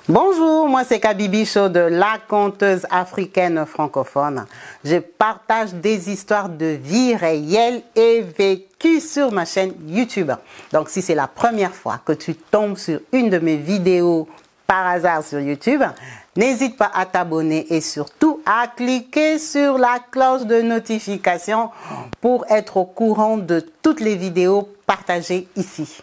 Bonjour, moi c'est Kabibi Show de la conteuse africaine francophone. Je partage des histoires de vie réelles et vécues sur ma chaîne YouTube. Donc si c'est la première fois que tu tombes sur une de mes vidéos par hasard sur YouTube, n'hésite pas à t'abonner et surtout à cliquer sur la cloche de notification pour être au courant de toutes les vidéos partagées ici.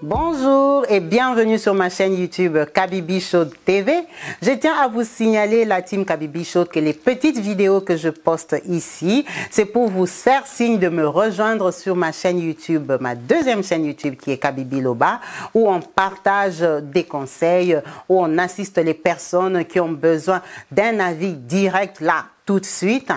Bonjour et bienvenue sur ma chaîne YouTube Kabibi Show TV. Je tiens à vous signaler, la team Kabibi Show, que les petites vidéos que je poste ici, c'est pour vous faire signe de me rejoindre sur ma chaîne YouTube, ma deuxième chaîne YouTube qui est Kabibi Loba, où on partage des conseils, où on assiste les personnes qui ont besoin d'un avis direct là, tout de suite,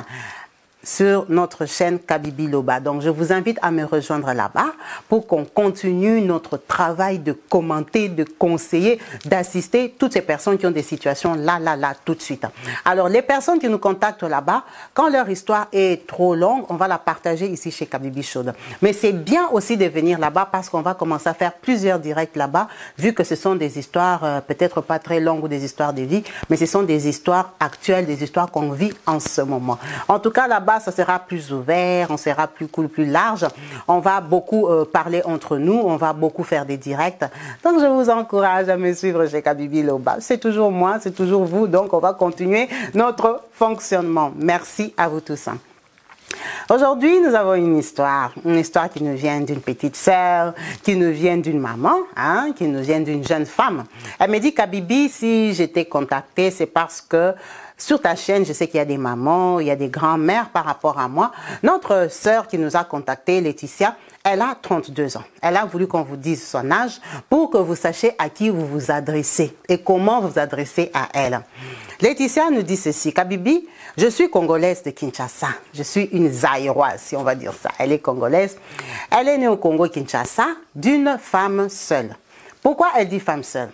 sur notre chaîne Kabibi Loba. Donc je vous invite à me rejoindre là-bas pour qu'on continue notre travail de commenter, de conseiller, d'assister toutes ces personnes qui ont des situations là, tout de suite. Alors les personnes qui nous contactent là-bas, quand leur histoire est trop longue, on va la partager ici chez Kabibi Show. Mais c'est bien aussi de venir là-bas parce qu'on va commencer à faire plusieurs directs là-bas, vu que ce sont des histoires peut-être pas très longues ou des histoires de vie, mais ce sont des histoires actuelles, des histoires qu'on vit en ce moment. En tout cas, là-bas, ça sera plus ouvert, on sera plus cool, plus large. On va beaucoup parler entre nous, on va beaucoup faire des directs. Donc, je vous encourage à me suivre chez Kabibi Loba. C'est toujours moi, c'est toujours vous. Donc, on va continuer notre fonctionnement. Merci à vous tous. Aujourd'hui, nous avons une histoire qui nous vient d'une petite sœur, qui nous vient d'une maman, qui nous vient d'une jeune femme. Elle me dit, Kabibi, si j'étais contactée, c'est parce que sur ta chaîne, je sais qu'il y a des mamans, il y a des grands-mères par rapport à moi. Notre sœur qui nous a contacté, Laetitia, elle a 32 ans. Elle a voulu qu'on vous dise son âge pour que vous sachiez à qui vous vous adressez et comment vous adressez à elle. Laetitia nous dit ceci, Kabibi, je suis congolaise de Kinshasa. Je suis une Zaïroise, si on va dire ça. Elle est congolaise. Elle est née au Congo-Kinshasa d'une femme seule. Pourquoi elle dit femme seule?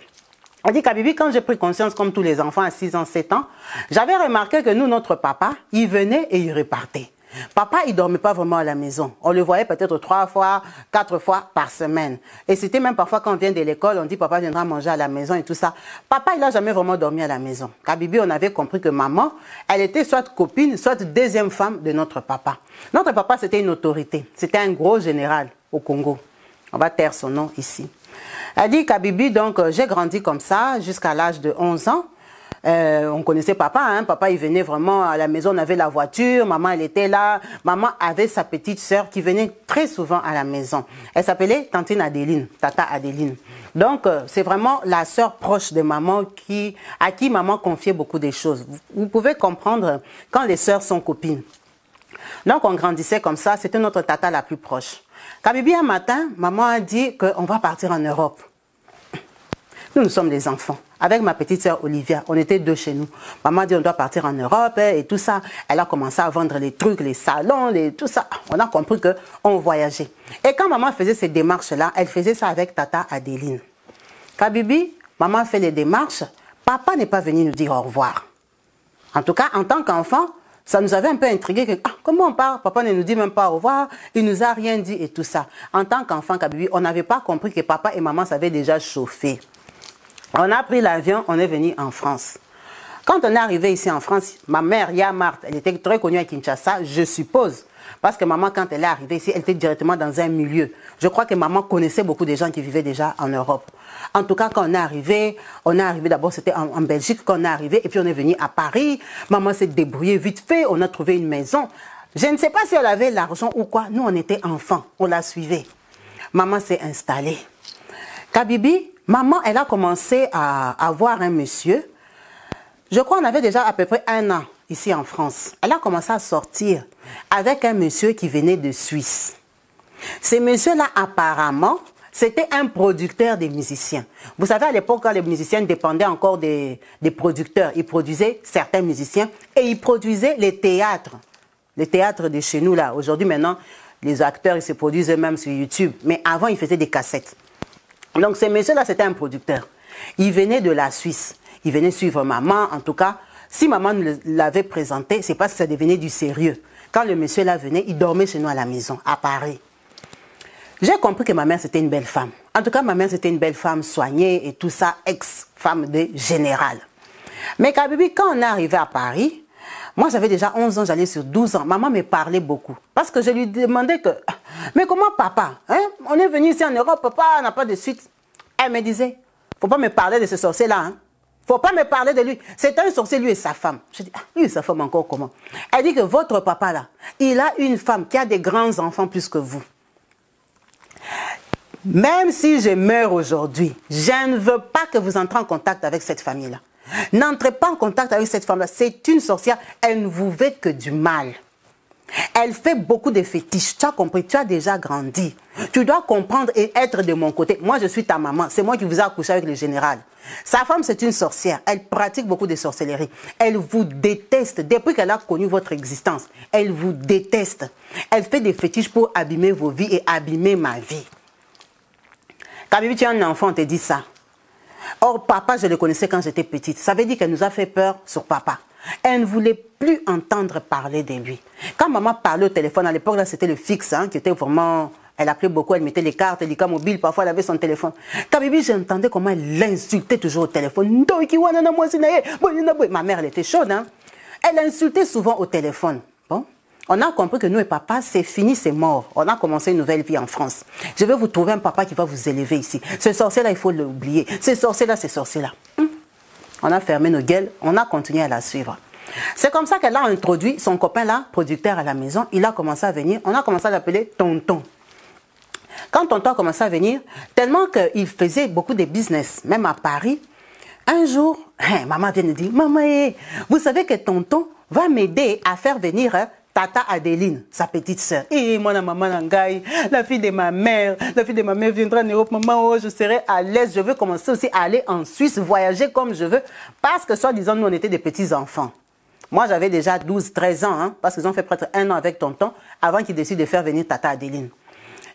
Elle dit, Kabibi, quand j'ai pris conscience, comme tous les enfants à 6 ans, 7 ans, j'avais remarqué que nous, notre papa, il venait et il repartait. Papa, il ne dormait pas vraiment à la maison. On le voyait peut-être 3 fois, 4 fois par semaine. Et c'était même parfois quand on vient de l'école, on dit papa viendra manger à la maison et tout ça. Papa, il n'a jamais vraiment dormi à la maison. Kabibi, on avait compris que maman, elle était soit copine, soit deuxième femme de notre papa. Notre papa, c'était une autorité. C'était un gros général au Congo. On va taire son nom ici. Elle dit, Kabibi, donc j'ai grandi comme ça jusqu'à l'âge de 11 ans. On connaissait papa, papa il venait vraiment à la maison, on avait la voiture, maman elle était là, maman avait sa petite sœur qui venait très souvent à la maison. Elle s'appelait Tantine Adeline, Tata Adeline. Donc c'est vraiment la sœur proche de maman à qui maman confiait beaucoup de choses. Vous pouvez comprendre quand les sœurs sont copines. Donc on grandissait comme ça, c'était notre tata la plus proche. Kabibi, un matin, maman a dit qu'on va partir en Europe. Nous sommes des enfants. Avec ma petite sœur Olivia, on était 2 chez nous. Maman a dit on doit partir en Europe et tout ça. Elle a commencé à vendre les trucs, les salons, tout ça. On a compris qu'on voyageait. Et quand maman faisait ces démarches-là, elle faisait ça avec Tata Adeline. Kabibi, maman fait les démarches. Papa n'est pas venu nous dire au revoir. En tout cas, en tant qu'enfant, ça nous avait un peu intrigué. Comment on part? Papa ne nous dit même pas au revoir. Il nous a rien dit et tout ça. En tant qu'enfant, Kabibi, on n'avait pas compris que papa et maman savaient déjà chauffer. On a pris l'avion, on est venu en France. Quand on est arrivé ici en France, ma mère, Yamart, elle était très connue à Kinshasa, je suppose. Parce que maman, quand elle est arrivée ici, elle était directement dans un milieu. Je crois que maman connaissait beaucoup de gens qui vivaient déjà en Europe. En tout cas, quand on est arrivé d'abord, c'était en Belgique qu'on est arrivé, et puis on est venu à Paris. Maman s'est débrouillée vite fait, on a trouvé une maison. Je ne sais pas si elle avait l'argent ou quoi. Nous, on était enfants, on la suivait. Maman s'est installée. Kabibi, maman, elle a commencé à voir un monsieur. Je crois qu'on avait déjà à peu près 1 an ici en France. Elle a commencé à sortir avec un monsieur qui venait de Suisse. Ce monsieur-là, apparemment, c'était un producteur des musiciens. Vous savez, à l'époque, quand les musiciens dépendaient encore des producteurs, ils produisaient certains musiciens et ils produisaient les théâtres. Les théâtres de chez nous, là. Aujourd'hui, maintenant, les acteurs, ils se produisent eux-mêmes sur YouTube. Mais avant, ils faisaient des cassettes. Donc, ce monsieur-là, c'était un producteur. Il venait de la Suisse. Il venait suivre maman. En tout cas, si maman l'avait présenté, c'est parce que ça devenait du sérieux. Quand le monsieur là venait, il dormait chez nous à la maison, à Paris. J'ai compris que ma mère, c'était une belle femme. En tout cas, ma mère, c'était une belle femme soignée et tout ça, ex-femme de général. Mais Kabibi, quand on est arrivé à Paris, moi, j'avais déjà 11 ans, j'allais sur 12 ans. Maman me parlait beaucoup. Parce que je lui demandais que, mais comment papa, hein? On est venu ici en Europe, papa n'a pas de suite. Elle me disait, faut pas me parler de ce sorcier-là, hein? Faut pas me parler de lui. C'est un sorcier, lui et sa femme. Je dis, ah, lui et sa femme encore comment? Elle dit que votre papa là, il a une femme qui a des grands enfants plus que vous. Même si je meurs aujourd'hui, je ne veux pas que vous entrez en contact avec cette famille-là. N'entrez pas en contact avec cette femme-là. C'est une sorcière. Elle ne vous veut que du mal. Elle fait beaucoup de fétiches. Tu as compris, tu as déjà grandi. Tu dois comprendre et être de mon côté. Moi, je suis ta maman. C'est moi qui vous ai accouché avec le général. Sa femme, c'est une sorcière. Elle pratique beaucoup de sorcellerie. Elle vous déteste. Depuis qu'elle a connu votre existence, elle vous déteste. Elle fait des fétiches pour abîmer vos vies et abîmer ma vie. Kabibi, tu es un enfant, on te dit ça. Or, papa, je le connaissais quand j'étais petite. Ça veut dire qu'elle nous a fait peur sur papa. Elle ne voulait plus entendre parler de lui. Quand maman parlait au téléphone, à l'époque, là, c'était le fixe, hein, qui était vraiment... Elle appelait beaucoup, elle mettait les cartes, les cas mobiles, parfois elle avait son téléphone. Kabibi, j'entendais comment elle l'insultait toujours au téléphone. Ma mère, elle était chaude, hein. Elle insultait souvent au téléphone. Bon, on a compris que nous et papa, c'est fini, c'est mort. On a commencé une nouvelle vie en France. Je vais vous trouver un papa qui va vous élever ici. Ce sorcier-là, il faut l'oublier. Ce sorcier-là, c'est sorcier-là. On a fermé nos gueules, on a continué à la suivre. C'est comme ça qu'elle a introduit son copain là, producteur à la maison. Il a commencé à venir, on a commencé à l'appeler Tonton. Quand Tonton a commencé à venir, tellement qu'il faisait beaucoup de business, même à Paris, un jour, maman vient de dire, maman, vous savez que Tonton va m'aider à faire venir Tata Adeline, sa petite sœur. Et moi, maman Nangaï, la fille de ma mère viendra en Europe. Maman, oh, je serai à l'aise. Je veux commencer aussi à aller en Suisse, voyager comme je veux. Parce que, soi-disant, nous, on était des petits enfants. Moi, j'avais déjà 12, 13 ans, hein, parce qu'ils ont fait presque 1 an avec Tonton, avant qu'ils décident de faire venir Tata Adeline.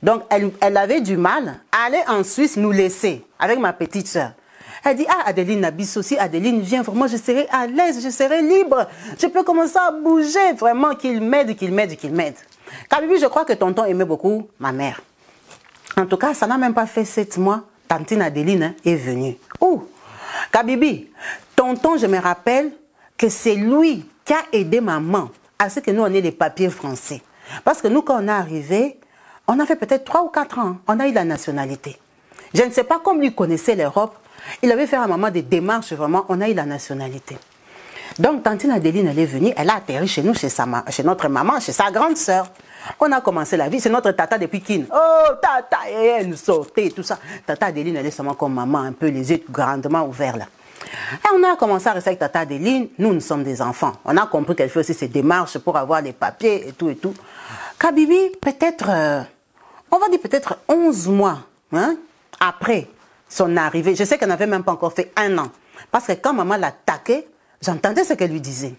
Donc, elle avait du mal à aller en Suisse nous laisser, avec ma petite sœur. Elle dit, ah, Adeline Nabis aussi, Adeline, viens, vraiment, je serai à l'aise, je serai libre. Je peux commencer à bouger, vraiment, qu'il m'aide, qu'il m'aide, qu'il m'aide. Kabibi, je crois que Tonton aimait beaucoup ma mère. En tout cas, ça n'a même pas fait 7 mois, tantine Adeline hein, est venue. Oh, Kabibi, Tonton, je me rappelle que c'est lui qui a aidé maman à ce que nous, on ait les papiers français. Parce que nous, quand on est arrivé, on a fait peut-être 3 ou 4 ans, on a eu la nationalité. Je ne sais pas comme lui connaissait l'Europe, il avait fait à maman des démarches, vraiment, on a eu la nationalité. Donc, tantine Adeline, elle est venue, elle a atterri chez nous, chez notre maman, chez sa grande sœur. On a commencé la vie, c'est notre tata depuis Kin. Oh, tata, elle nous sortait, tout ça. Tata Adeline, elle est seulement comme maman, un peu les yeux grandement ouverts là. Et on a commencé à rester avec tata Adeline, nous sommes des enfants. On a compris qu'elle fait aussi ses démarches pour avoir les papiers et tout et tout. Kabibi, peut-être, on va dire peut-être 11 mois hein, après son arrivée. Je sais qu'elle n'avait même pas encore fait 1 an. Parce que quand maman l'attaquait, j'entendais ce qu'elle lui disait.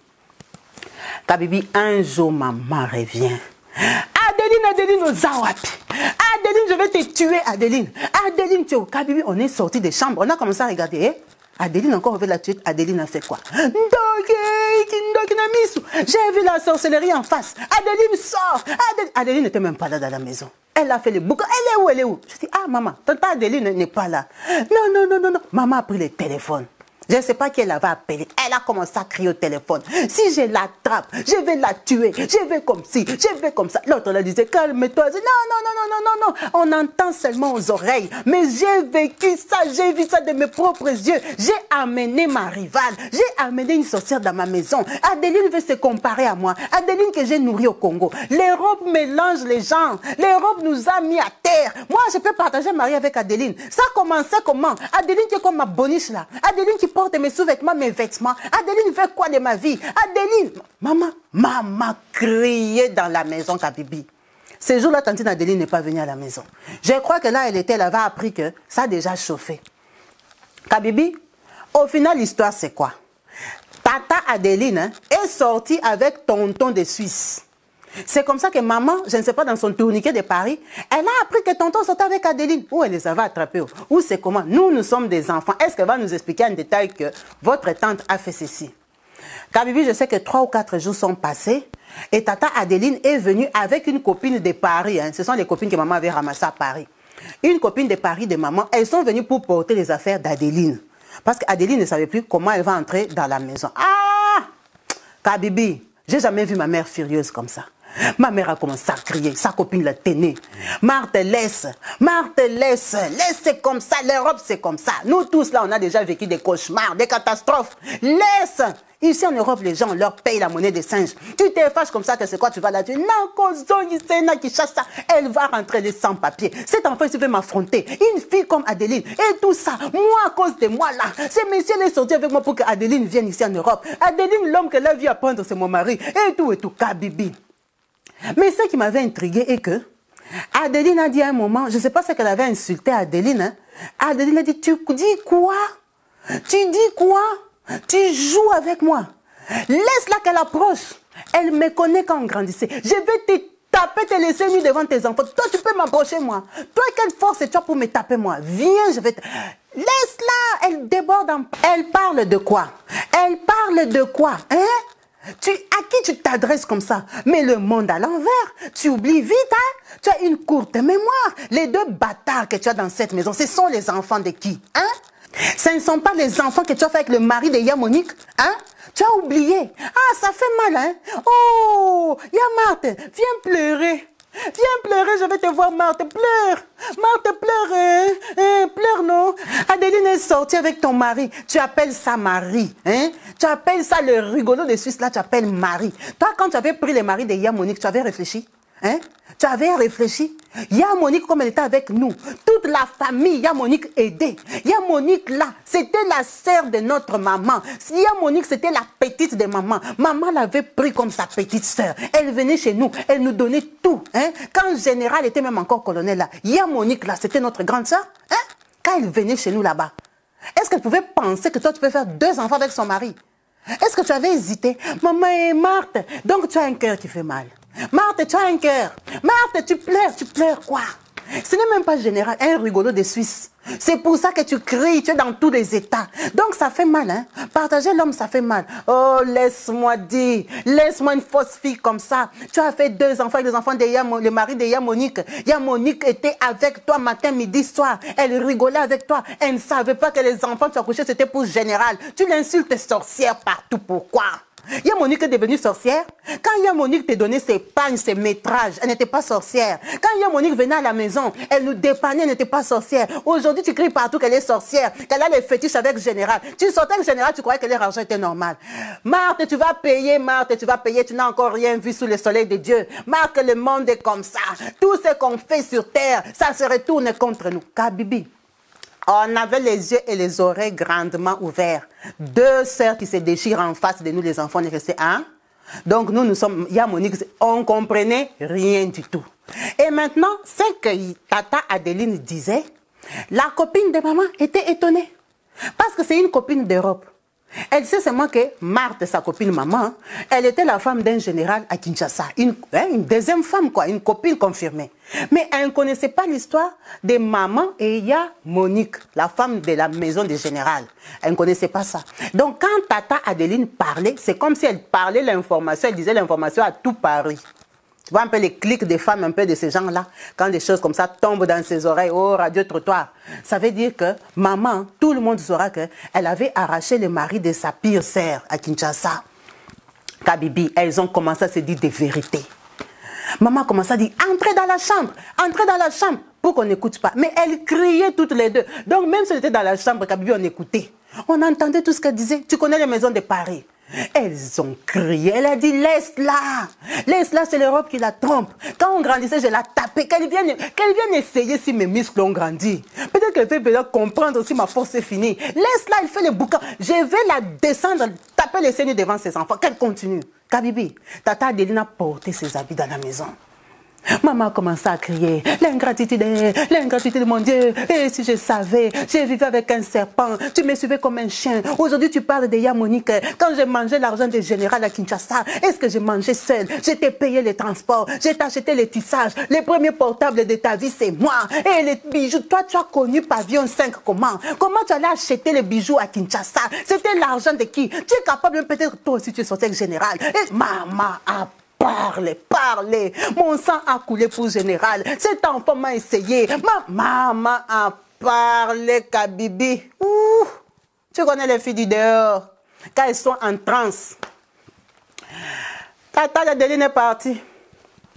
Kabibi, un jour, maman revient. Adeline, Adeline, aux Zawapi. Adeline, je vais te tuer, Adeline. Adeline, tu es au Kabibi. On est sorti des chambres. On a commencé à regarder. Adeline, encore, on veut la tuer. Adeline a fait quoi? J'ai vu la sorcellerie en face. Adeline sort. Adeline n'était même pas là dans la maison. Elle a fait le boucan. Elle est où? Elle est où? Je dis, ah maman, tante Adeline n'est pas là. Non, non, non, non, non. Maman a pris le téléphone. Je ne sais pas qui elle avait appelé. Elle a commencé à crier au téléphone. Si je l'attrape, je vais la tuer. Je vais comme ci, je vais comme ça. L'autre elle disait, calme-toi. Non, non, non, non, non, non, non. On entend seulement aux oreilles. Mais j'ai vécu ça, j'ai vu ça de mes propres yeux. J'ai amené ma rivale. J'ai amené une sorcière dans ma maison. Adeline veut se comparer à moi. Adeline que j'ai nourrie au Congo. L'Europe mélange les gens. L'Europe nous a mis à terre. Moi, je peux partager Marie avec Adeline. Ça a commencé comment? Adeline qui est comme ma boniche là. Adeline qui porte mes sous-vêtements, mes vêtements. Adeline veut quoi de ma vie? Adeline, maman criait dans la maison Kabibi. Ce jour-là, tantine Adeline n'est pas venue à la maison. Je crois que là, elle avait appris que ça a déjà chauffé. Kabibi, au final, l'histoire, c'est quoi? Tata Adeline est sortie avec tonton de Suisse. C'est comme ça que maman, je ne sais pas, dans son tourniquet de Paris, elle a appris que tonton sortait avec Adeline. Où elle les avait attrapés? Ou c'est comment? Nous sommes des enfants. Est-ce qu'elle va nous expliquer en détail que votre tante a fait ceci? Kabibi, je sais que 3 ou 4 jours sont passés et Tata Adeline est venue avec une copine de Paris. Ce sont les copines que maman avait ramassées à Paris. Une copine de Paris de maman, elles sont venues pour porter les affaires d'Adeline. Parce qu'Adeline ne savait plus comment elle va entrer dans la maison. Ah! Kabibi, j'ai jamais vu ma mère furieuse comme ça. Ma mère a commencé à crier, sa copine la tenait. Marthe, laisse, c'est comme ça, l'Europe c'est comme ça. Nous tous là, on a déjà vécu des cauchemars, des catastrophes. Laisse! Ici en Europe, les gens, on leur paye la monnaie des singes. Tu te fâches comme ça, que c'est quoi, tu vas la tuer. Non, qui chasse ça. Elle va rentrer les sans-papiers. Cet enfant, il veut m'affronter. Une fille comme Adeline. Et tout ça, moi, à cause de moi là. Ce monsieur est sorti avec moi pour que Adeline vienne ici en Europe. Adeline, l'homme qu'elle a vu apprendre, c'est mon mari. Et tout, Kabibi. Mais ce qui m'avait intrigué est que Adeline a dit à un moment, je ne sais pas ce qu'elle avait insulté Adeline. Hein. Adeline a dit, tu dis quoi? Tu dis quoi? Tu joues avec moi. Laisse-la qu'elle approche. Elle me connaît quand on grandissait. Je vais te taper, te laisser nu devant tes enfants. Toi, tu peux m'approcher, moi. Toi, quelle force tu as pour me taper, moi? Viens, je vais te... Laisse-la, elle déborde. Elle parle de quoi? Elle parle de quoi? Hein? À qui tu t'adresses comme ça? Mais le monde à l'envers. Tu oublies vite, hein? Tu as une courte mémoire. Les 2 bâtards que tu as dans cette maison, ce sont les enfants de qui? Hein? Ce ne sont pas les enfants que tu as fait avec le mari de Yamonique, hein? Tu as oublié. Ah, ça fait mal, hein? Oh, Marthe, viens pleurer. Viens pleurer, je vais te voir, Marthe. Pleure. Marthe, pleure. Hein? Pleure, non? Adeline est sortie avec ton mari. Tu appelles ça mari. Hein? Tu appelles ça le rigolo de Suisse, là, tu appelles mari. Toi, quand tu avais pris le mari de Yamonique, tu avais réfléchi? Hein? Tu avais réfléchi? Yamonique, comme elle était avec nous, toute la famille Yamonique aidait. Yamonique là, c'était la sœur de notre maman. Yamonique, c'était la petite de maman. Maman l'avait pris comme sa petite sœur. Elle venait chez nous, elle nous donnait tout. Hein? Quand le général était même encore colonel là, Yamonique là, c'était notre grande sœur. Hein? Quand elle venait chez nous là-bas, est-ce qu'elle pouvait penser que toi tu peux faire 2 enfants avec son mari? Est-ce que tu avais hésité? Maman et Marthe, donc tu as un cœur qui fait mal. Marthe, tu as un cœur. Marthe, tu pleures quoi? Ce n'est même pas général, un rigolo de Suisse. C'est pour ça que tu cries, tu es dans tous les états. Donc ça fait mal, hein? Partager l'homme, ça fait mal. Oh, laisse-moi dire, laisse-moi une fausse fille comme ça. Tu as fait 2 enfants avec les enfants de le mari de Yamonique. Yamonique était avec toi matin, midi, soir. Elle rigolait avec toi. Elle ne savait pas que les enfants tu as couché, c'était pour général. Tu l'insultes sorcière partout, pourquoi? Yamonique est devenue sorcière. Quand Yamonique te donnait ses pagnes, ses métrages, elle n'était pas sorcière. Quand Yamonique venait à la maison, elle nous dépannait, elle n'était pas sorcière. Aujourd'hui, tu cries partout qu'elle est sorcière, qu'elle a les fétiches avec Général. Tu sortais avec Général, tu croyais que leur argent était normal. Marthe, tu vas payer, Marthe, tu vas payer, tu n'as encore rien vu sous le soleil de Dieu. Marthe, le monde est comme ça. Tout ce qu'on fait sur terre, ça se retourne contre nous. Kabibi. On avait les yeux et les oreilles grandement ouverts. 2 sœurs qui se déchirent en face de nous, les enfants, on est restés un. Donc nous sommes, Yamonique, on comprenait rien du tout. Et maintenant, ce que Tata Adeline disait, la copine de maman était étonnée. Parce que c'est une copine d'Europe. Elle sait seulement que Marthe, sa copine maman, elle était la femme d'un général à Kinshasa. Une 2e femme, quoi, une copine confirmée. Mais elle ne connaissait pas l'histoire de maman et Yamonique, la femme de la maison du général. Elle ne connaissait pas ça. Donc quand Tata Adeline parlait, c'est comme si elle parlait l'information, elle disait l'information à tout Paris. Tu vois un peu les clics des femmes, un peu de ces gens-là, quand des choses comme ça tombent dans ses oreilles, oh, radio-trottoir. Ça veut dire que maman, tout le monde saura qu'elle avait arraché le mari de sa pire sœur à Kinshasa. Kabibi, elles ont commencé à se dire des vérités. Maman a commencé à dire, entrez dans la chambre, pour qu'on n'écoute pas. Mais elles criaient toutes les 2. Donc même si on était dans la chambre, Kabibi, on écoutait. On entendait tout ce qu'elle disait. Tu connais les maisons de Paris. Elles ont crié, elle a dit laisse-la, c'est l'Europe qui la trompe. Quand on grandissait, je la tapais, qu'elle vienne essayer si mes muscles ont grandi. Peut-être qu'elle peut comprendre si ma force est finie. Laisse-la, elle fait le boucan. Je vais la descendre, taper les seins devant ses enfants, qu'elle continue. Kabibi, Tata Adeline a porté ses habits dans la maison. Maman a commencé à crier, l'ingratitude de mon Dieu. Et si je savais, j'ai vécu avec un serpent, tu me suivais comme un chien. Aujourd'hui, tu parles de Yamonique. Quand j'ai mangé l'argent des générales à Kinshasa, est-ce que j'ai mangé seul? Je t'ai payé les transports, j'ai acheté les tissages. Les premiers portables de ta vie, c'est moi. Et les bijoux, toi, tu as connu Pavillon 5 comment? Comment tu allais acheter les bijoux à Kinshasa? C'était l'argent de qui? Tu es capable, peut-être toi aussi, tu es sorti avec général. Et maman a parlez. Mon sang a coulé pour général. Cet enfant m'a essayé. Maman a parlé, Kabibi. Ouh, tu connais les filles du dehors. Quand elles sont en transe. Tata Adeline est partie.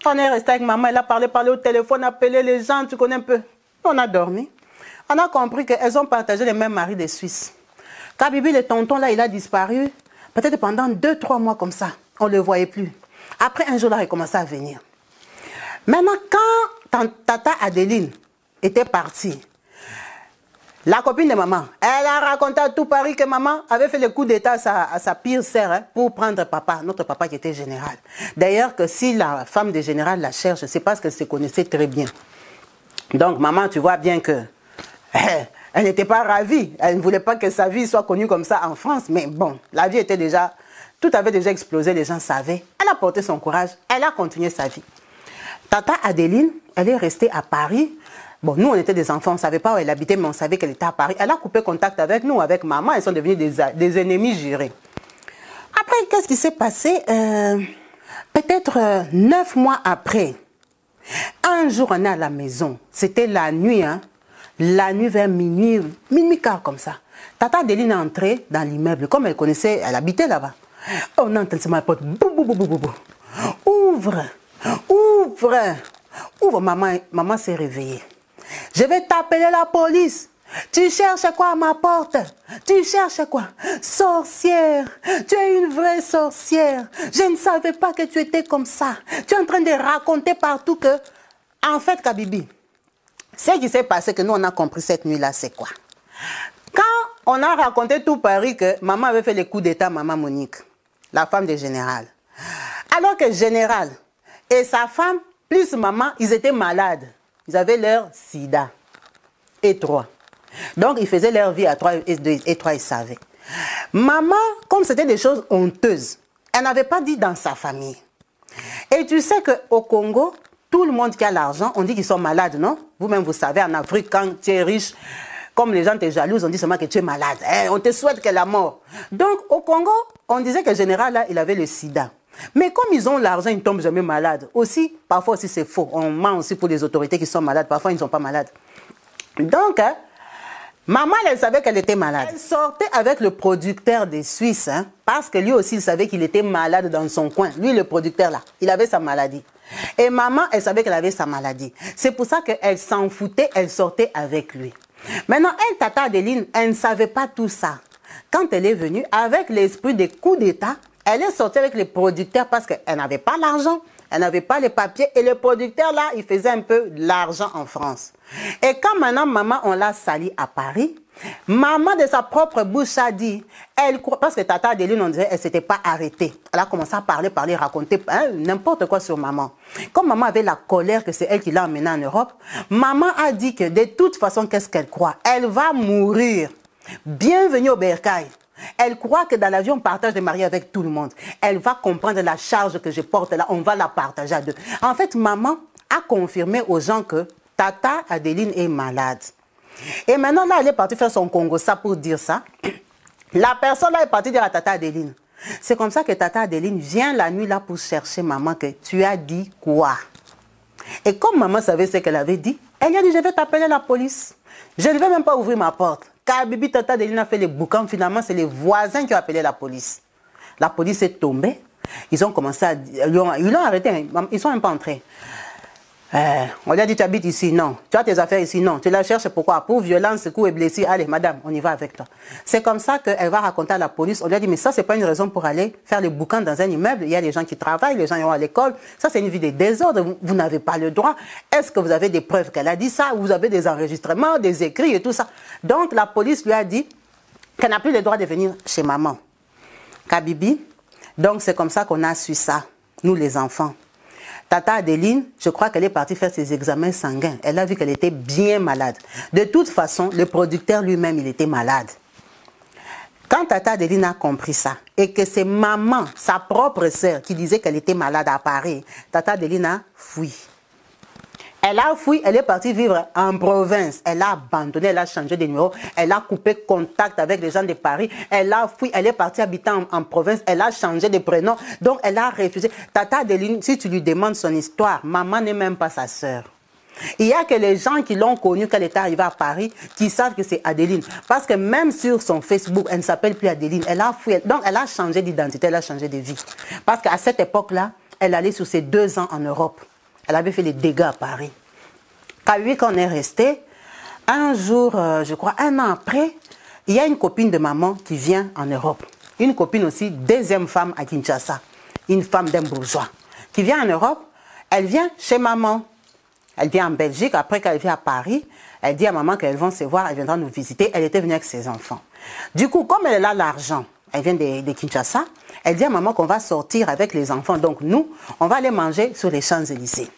On est resté avec maman. Elle a parlé au téléphone, appelé les gens. Tu connais un peu. On a dormi. On a compris qu'elles ont partagé les mêmes maris des Suisses. Kabibi, le tonton là, il a disparu. Peut-être pendant 2-3 mois comme ça. On ne le voyait plus. Après, un jour, là, il commençait à venir. Maintenant, quand Tata Adeline était partie, la copine de maman, elle a raconté à tout Paris que maman avait fait le coup d'état à sa pire sœur pour prendre papa, notre papa qui était général. D'ailleurs, que si la femme de général la cherche, c'est parce qu'elle se connaissait très bien. Donc, maman, tu vois bien que elle n'était pas ravie. Elle ne voulait pas que sa vie soit connue comme ça en France. Mais bon, la vie était déjà... Tout avait déjà explosé, les gens savaient. Elle a porté son courage, elle a continué sa vie. Tata Adeline, elle est restée à Paris. Bon, nous, on était des enfants, on ne savait pas où elle habitait, mais on savait qu'elle était à Paris. Elle a coupé contact avec nous, avec maman, elles sont devenues des ennemis jurés. Après, qu'est-ce qui s'est passé? Peut-être 9 mois après, un jour, on est à la maison. C'était la nuit, hein? La nuit vers minuit quart comme ça. Tata Adeline est entrée dans l'immeuble, comme elle connaissait, elle habitait là-bas. On entend sur ma porte. Bou, bou, bou, bou, bou, bou. Ouvre. Maman s'est réveillée. Je vais t'appeler la police. Tu cherches quoi à ma porte? Tu cherches quoi? Sorcière. Tu es une vraie sorcière. Je ne savais pas que tu étais comme ça. Tu es en train de raconter partout que... En fait, Kabibi, ce qui s'est passé, que nous, on a compris cette nuit-là, c'est quoi? Quand on a raconté tout Paris que maman avait fait le coup d'état, maman Monique, la femme de général. Alors que général et sa femme, plus maman, ils étaient malades. Ils avaient leur sida. Et 3. Donc, ils faisaient leur vie à 3 et 3, ils savaient. Maman, comme c'était des choses honteuses, elle n'avait pas dit dans sa famille. Et tu sais qu'au Congo, tout le monde qui a l'argent, on dit qu'ils sont malades, non? Vous-même, vous savez, en Afrique, quand tu es riche, comme les gens te jalousent, on dit seulement que tu es malade. On te souhaite que la mort. Donc, au Congo, on disait que le général, là, il avait le sida. Mais comme ils ont l'argent, ils ne tombent jamais malades. Aussi, parfois aussi, c'est faux. On ment aussi pour les autorités qui sont malades. Parfois, ils ne sont pas malades. Donc, maman, elle savait qu'elle était malade. Elle sortait avec le producteur des Suisses, hein, parce que lui aussi, il savait qu'il était malade dans son coin. Lui, le producteur, là, il avait sa maladie. Et maman, elle savait qu'elle avait sa maladie. C'est pour ça qu'elle s'en foutait, elle sortait avec lui. Maintenant, elle, Tata Adeline, elle ne savait pas tout ça. Quand elle est venue, avec l'esprit des coups d'État, elle est sortie avec les producteurs parce qu'elle n'avait pas l'argent, elle n'avait pas les papiers. Et les producteurs, là, ils faisaient un peu l'argent en France. Et quand maintenant, maman, on l'a sali à Paris, maman de sa propre bouche a dit, elle croit, parce que Tata Adeline, on dirait, elle ne s'était pas arrêtée. Elle a commencé à parler, raconter n'importe quoi sur maman. Comme maman avait la colère que c'est elle qui l'a emmenée en Europe, maman a dit que de toute façon, qu'est-ce qu'elle croit? Elle va mourir. Bienvenue au bercail. Elle croit que dans l'avion, on partage des mariés avec tout le monde. Elle va comprendre la charge que je porte là, on va la partager à deux. En fait, maman a confirmé aux gens que Tata Adeline est malade. Et maintenant, là, elle est partie faire son Congo, ça pour dire ça. La personne là est partie dire à Tata Adeline. C'est comme ça que Tata Adeline vient la nuit là pour chercher maman que tu as dit quoi. Et comme maman savait ce qu'elle avait dit, elle lui a dit, je vais t'appeler la police. Je ne vais même pas ouvrir ma porte. Kabibi, Tata Adeline a fait les boucans. Finalement, c'est les voisins qui ont appelé la police. La police est tombée. Ils ont commencé à... Ils l'ont arrêté. Ils sont même pas entrés. On lui a dit, tu habites ici? Non. Tu as tes affaires ici? Non. Tu la cherches pourquoi? Pour violence, coup et blessure. Allez, madame, on y va avec toi. C'est comme ça qu'elle va raconter à la police. On lui a dit, mais ça, c'est pas une raison pour aller faire les boucans dans un immeuble. Il y a des gens qui travaillent, les gens vont à l'école. Ça, c'est une vie de désordre. Vous n'avez pas le droit. Est-ce que vous avez des preuves qu'elle a dit ça? Vous avez des enregistrements, des écrits et tout ça. Donc, la police lui a dit qu'elle n'a plus le droit de venir chez maman. Kabibi. Donc, c'est comme ça qu'on a su ça, nous les enfants. Tata Adeline, je crois qu'elle est partie faire ses examens sanguins. Elle a vu qu'elle était bien malade. De toute façon, le producteur lui-même, il était malade. Quand Tata Adeline a compris ça, et que c'est maman, sa propre sœur, qui disait qu'elle était malade à Paris, Tata Adeline a fui. Elle a fui, elle est partie vivre en province. Elle a abandonné, elle a changé de numéro, elle a coupé contact avec les gens de Paris. Elle a fui, elle est partie habiter en province, elle a changé de prénom. Donc, elle a refusé. Tata Adeline, si tu lui demandes son histoire, maman n'est même pas sa sœur. Il y a que les gens qui l'ont connue quand elle est arrivée à Paris, qui savent que c'est Adeline. Parce que même sur son Facebook, elle ne s'appelle plus Adeline. Elle a fui. Donc, elle a changé d'identité, elle a changé de vie. Parce qu'à cette époque-là, elle allait sur ses 2 ans en Europe. Elle avait fait les dégâts à Paris. Quand on est resté, un jour, je crois, 1 an après, il y a une copine de maman qui vient en Europe. Une copine aussi, 2e femme à Kinshasa. Une femme d'un bourgeois. Qui vient en Europe, elle vient chez maman. Elle vient en Belgique, après qu'elle vient à Paris, elle dit à maman qu'elles vont se voir, elle viendra nous visiter. Elle était venue avec ses enfants. Du coup, comme elle a l'argent, elle vient de Kinshasa, elle dit à maman qu'on va sortir avec les enfants. Donc nous, on va aller manger sur les Champs-Élysées.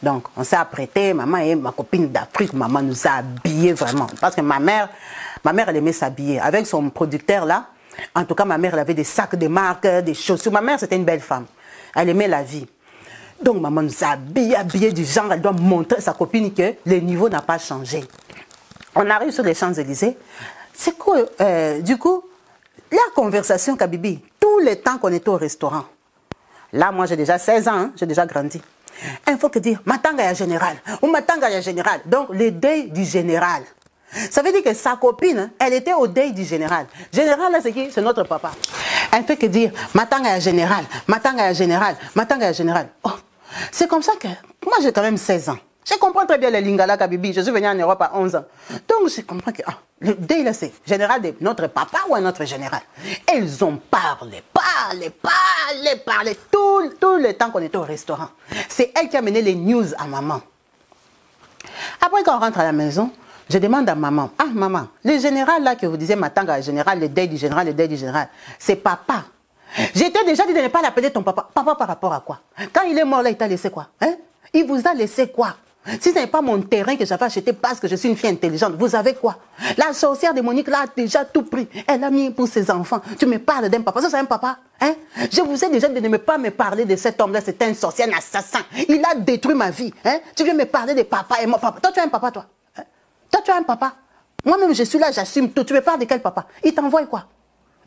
Donc on s'est apprêté, maman et ma copine d'Afrique, maman nous a habillés vraiment. Parce que ma mère, elle aimait s'habiller. Avec son producteur là, en tout cas ma mère, elle avait des sacs de marque, des chaussures. Ma mère, c'était une belle femme. Elle aimait la vie. Donc maman nous a habillés du genre, elle doit montrer à sa copine que le niveau n'a pas changé. On arrive sur les Champs-Élysées. C'est quoi, du coup, la conversation Kabibi, tout le temps qu'on était au restaurant. Là, moi j'ai déjà 16 ans, hein, j'ai déjà grandi. Il faut que dire, matanga ya général, ou matanga ya général. Donc le deuil du général. Ça veut dire que sa copine, elle était au deuil du général. Général, là, c'est qui? C'est notre papa. Elle fait que dire, matanga ya général, matanga ya général, matanga ya général. Oh. C'est comme ça que, moi j'ai quand même 16 ans. Je comprends très bien les Lingala Kabibi. Je suis venu en Europe à 11 ans. Donc je comprends que le deuil là c'est général de notre papa ou un autre général. Ils ont parlé tout le temps qu'on était au restaurant. C'est elle qui a mené les news à maman. Après quand on rentre à la maison, je demande à maman, ah maman, le général là que vous disiez matanga, le général, le deuil du général, c'est papa. J'étais déjà dit de ne pas l'appeler ton papa. Papa par rapport à quoi? Quand il est mort là, il t'a laissé quoi? Hein? Il vous a laissé quoi? Si ce n'est pas mon terrain que j'avais acheté parce que je suis une fille intelligente, vous avez quoi? La sorcière démoniaque là a déjà tout pris. Elle a mis pour ses enfants. Tu me parles d'un papa. Ça c'est un papa? Hein? Je vous ai déjà dit de ne pas me parler de cet homme là. C'est un sorcier, un assassin. Il a détruit ma vie. Hein? Tu viens me parler de papa et mon papa. Toi tu as un papa toi? Hein? Toi tu as un papa? Moi-même je suis là, j'assume tout. Tu me parles de quel papa? Il t'envoie quoi?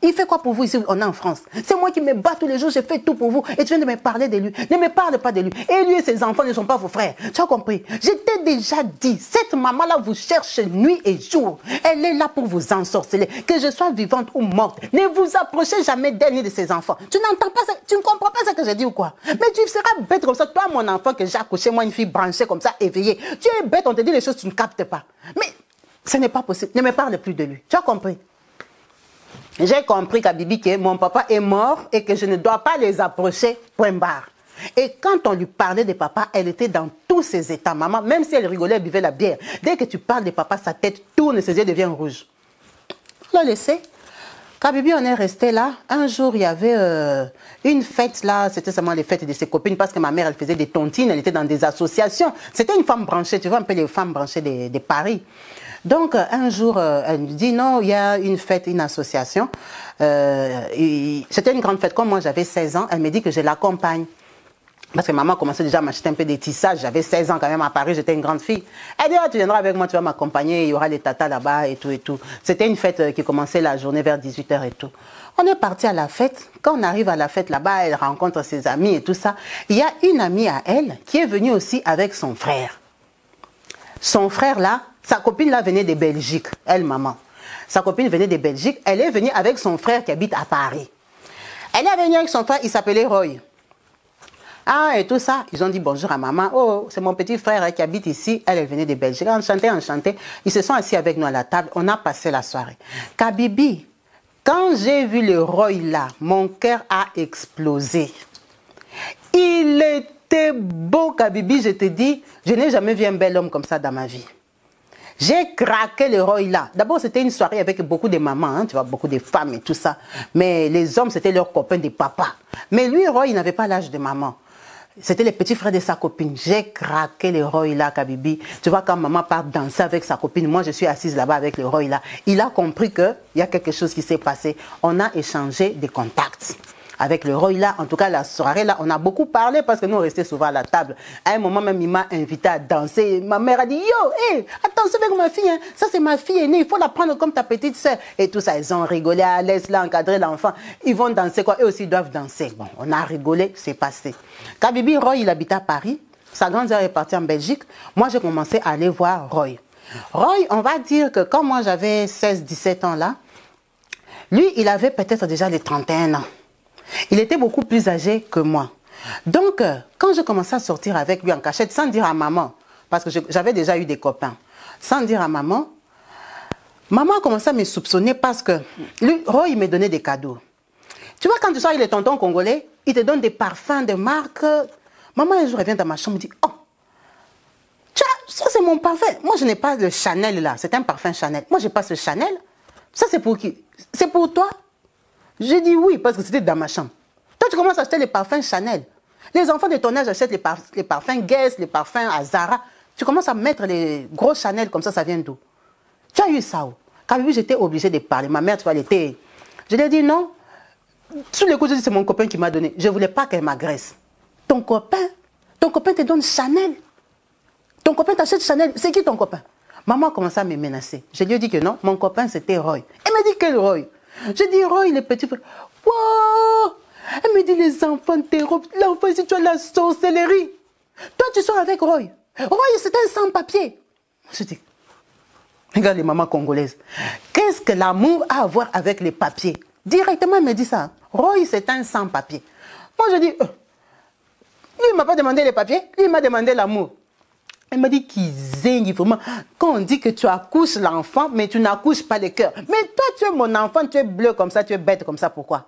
Il fait quoi pour vous ici? On est en France. C'est moi qui me bats tous les jours, j'ai fait tout pour vous. Et tu viens de me parler de lui. Ne me parle pas de lui. Et lui et ses enfants ne sont pas vos frères. Tu as compris? Je t'ai déjà dit, cette maman-là vous cherche nuit et jour. Elle est là pour vous ensorceler. Que je sois vivante ou morte. Ne vous approchez jamais d'elle ni de ses enfants. Tu n'entends pas ça? Tu ne comprends pas ce que j'ai dit ou quoi? Mais tu seras bête comme ça. Toi, mon enfant, que j'ai accouché, moi, une fille branchée comme ça, éveillée. Tu es bête, on te dit les choses, tu ne captes pas. Mais ce n'est pas possible. Ne me parle plus de lui. Tu as compris? J'ai compris qu'Abibi, que mon papa est mort et que je ne dois pas les approcher, point barre. Et quand on lui parlait de papa, elle était dans tous ses états, maman, même si elle rigolait, elle buvait la bière. Dès que tu parles de papa, sa tête tourne et ses yeux deviennent rouges. On l'a laissé. Kabibi, on est resté là. Un jour, il y avait une fête là, c'était seulement les fêtes de ses copines parce que ma mère, elle faisait des tontines, elle était dans des associations. C'était une femme branchée, tu vois un peu les femmes branchées de Paris. Donc, un jour, elle me dit, non, il y a une fête, une association. C'était une grande fête. Comme moi, j'avais 16 ans, elle me dit que je l'accompagne. Parce que maman commençait déjà à m'acheter un peu des tissages. J'avais 16 ans quand même à Paris, j'étais une grande fille. Elle dit, ah, tu viendras avec moi, tu vas m'accompagner, il y aura les tatas là-bas et tout et tout. C'était une fête qui commençait la journée vers 18 h et tout. On est parti à la fête. Quand on arrive à la fête là-bas, elle rencontre ses amis et tout ça. Il y a une amie à elle qui est venue aussi avec son frère. Son frère là, sa copine là venait de Belgique, elle maman. Sa copine venait de Belgique, elle est venue avec son frère qui habite à Paris. Elle est venue avec son frère, il s'appelait Roy. Ah, et tout ça, ils ont dit bonjour à maman. Oh, c'est mon petit frère qui habite ici. Elle venait de Belgique. Enchanté. Ils se sont assis avec nous à la table. On a passé la soirée. Kabibi, quand j'ai vu le Roy là, mon cœur a explosé. Il était beau, Kabibi, je te dis. Je n'ai jamais vu un bel homme comme ça dans ma vie. J'ai craqué le Roy là. D'abord, c'était une soirée avec beaucoup de mamans, hein, tu vois, beaucoup de femmes et tout ça. Mais les hommes, c'était leurs copains des papas. Mais lui, Roy, il n'avait pas l'âge de maman. C'était les petits frères de sa copine. J'ai craqué le Roy là, Kabibi. Tu vois, quand maman part danser avec sa copine, moi je suis assise là-bas avec le Roy là. Il a compris qu'il y a quelque chose qui s'est passé. On a échangé des contacts. Avec le Roy là, en tout cas la soirée là, on a beaucoup parlé parce que nous on restait souvent à la table. À un moment même, il m'a invité à danser. Ma mère a dit, yo, hey, attends, c'est avec ma fille, hein. Ça c'est ma fille aînée, il faut la prendre comme ta petite soeur. Et tout ça, ils ont rigolé, à l'aise là, encadrer l'enfant. Ils vont danser quoi, eux aussi doivent danser. Bon, on a rigolé, c'est passé. Kabibi, Roy, il habitait à Paris. Sa grande sœur est partie en Belgique. Moi, j'ai commencé à aller voir Roy. Roy, on va dire que quand moi j'avais 16-17 ans là, lui, il avait peut-être déjà les 31 ans. Il était beaucoup plus âgé que moi. Donc, quand je commençais à sortir avec lui en cachette, sans dire à maman, parce que j'avais déjà eu des copains, sans dire à maman, maman a commencé à me soupçonner parce que lui, Roy, il me donnait des cadeaux. Tu vois, quand tu sors avec les tontons congolais, ils te donnent des parfums de marque. Maman, un jour, elle vient dans ma chambre, elle me dit, oh, ça c'est mon parfum. Moi, je n'ai pas le Chanel là, c'est un parfum Chanel. Moi, je n'ai pas ce Chanel. Ça, c'est pour qui? C'est pour toi? J'ai dit oui, parce que c'était dans ma chambre. Toi, tu commences à acheter les parfums Chanel. Les enfants de ton âge achètent les parfums Guess, les parfums à Zara. Tu commences à mettre les gros Chanel comme ça vient d'où? Tu as eu ça où? Quand j'étais obligée de parler. Ma mère, tu vois, elle était... Je lui ai dit non. Sous les coups, je dis c'est mon copain qui m'a donné. Je ne voulais pas qu'elle m'agresse. Ton copain te donne Chanel. Ton copain t'achète Chanel. C'est qui ton copain? Maman a commencé à me menacer. Je lui ai dit que non, mon copain c'était Roy. Elle m'a dit quel Roy? Je dis Roy, les petits frères. Wow! Elle me dit les enfants t'érobent. L'enfant ici, tu as la sorcellerie. Toi, tu sors avec Roy. Roy, c'est un sans-papier. Je dis, regarde les mamans congolaises. Qu'est-ce que l'amour a à voir avec les papiers? Directement, elle me dit ça. Roy, c'est un sans-papier. Moi, je dis, lui, il ne m'a pas demandé les papiers, lui, il m'a demandé l'amour. Elle m'a dit qu'il zègne vraiment. Quand on dit que tu accouches l'enfant, mais tu n'accouches pas le cœur. Mais toi, tu es mon enfant, tu es bleu comme ça, tu es bête comme ça, pourquoi?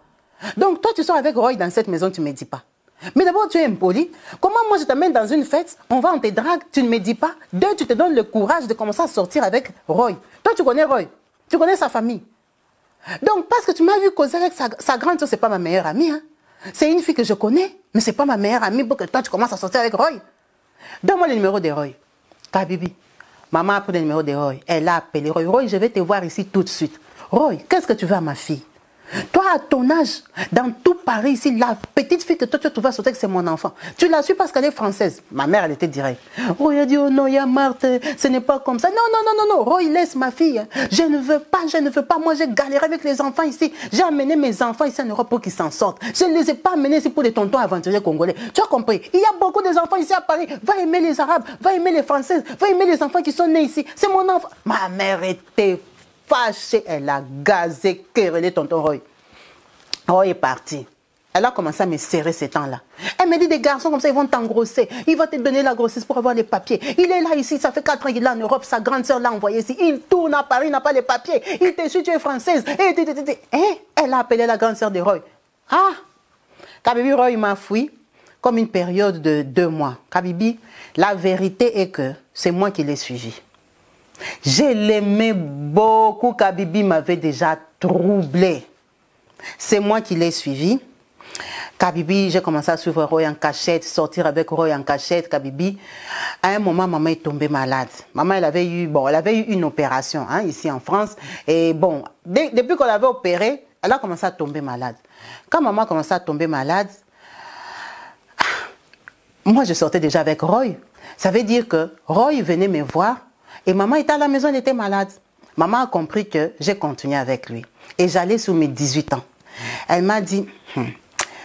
Donc toi, tu sors avec Roy dans cette maison, tu ne me dis pas. Mais d'abord, tu es impoli. Comment moi, je t'amène dans une fête, on va, on te drague, tu ne me dis pas. Deux, tu te donnes le courage de commencer à sortir avec Roy. Toi, tu connais Roy. Tu connais sa famille. Donc, parce que tu m'as vu causer avec sa grande soeur, ce n'est pas ma meilleure amie. Hein. C'est une fille que je connais, mais ce n'est pas ma meilleure amie pour que toi, tu commences à sortir avec Roy. Donne-moi le numéro de Roy. Kabibi. Maman a pris le numéro de Roy. Elle a appelé Roy. Roy, je vais te voir ici tout de suite. Roy, qu'est-ce que tu veux à ma fille? Toi, à ton âge, dans tout Paris, ici, la petite fille que toi, tu vas sauter que c'est mon enfant. Tu la suis parce qu'elle est française. Ma mère, elle était directe. Roy a dit, oh non, il y a Marthe, ce n'est pas comme ça. Non, non, non, non, non, Roy, laisse ma fille. Je ne veux pas, je ne veux pas. Moi, j'ai galéré avec les enfants ici. J'ai amené mes enfants ici en Europe pour qu'ils s'en sortent. Je ne les ai pas amenés ici pour des tontons aventuriers congolais. Tu as compris? Il y a beaucoup d'enfants ici à Paris. Va aimer les Arabes, va aimer les Françaises, va aimer les enfants qui sont nés ici. C'est mon enfant. Ma mère était fâchée. Elle a gazé, querellé tonton Roy. Roy est parti. Elle a commencé à me serrer ces temps-là. Elle me dit, des garçons comme ça, ils vont t'engrosser. Ils vont te donner la grossesse pour avoir les papiers. Il est là ici, ça fait 4 ans qu'il est en Europe. Sa grande sœur l'a envoyé ici. Il tourne à Paris, il n'a pas les papiers. Il te suit, tu es française. Et elle a appelé la grande sœur de Roy. Ah! Kabibi, Roy m'a fui comme une période de 2 mois. Kabibi, la vérité est que c'est moi qui l'ai suivi. Je l'aimais beaucoup. Kabibi m'avait déjà troublé. C'est moi qui l'ai suivi. Kabibi, j'ai commencé à suivre Roy en cachette, sortir avec Roy en cachette, Kabibi. À un moment, maman est tombée malade. Maman, elle avait eu une opération hein, ici en France. Et bon, depuis qu'on l'avait opérée, elle a commencé à tomber malade. Quand maman a commencé à tomber malade, moi, je sortais déjà avec Roy. Ça veut dire que Roy venait me voir et maman était à la maison, elle était malade. Maman a compris que j'ai continué avec lui. Et j'allais sur mes 18 ans. Elle m'a dit,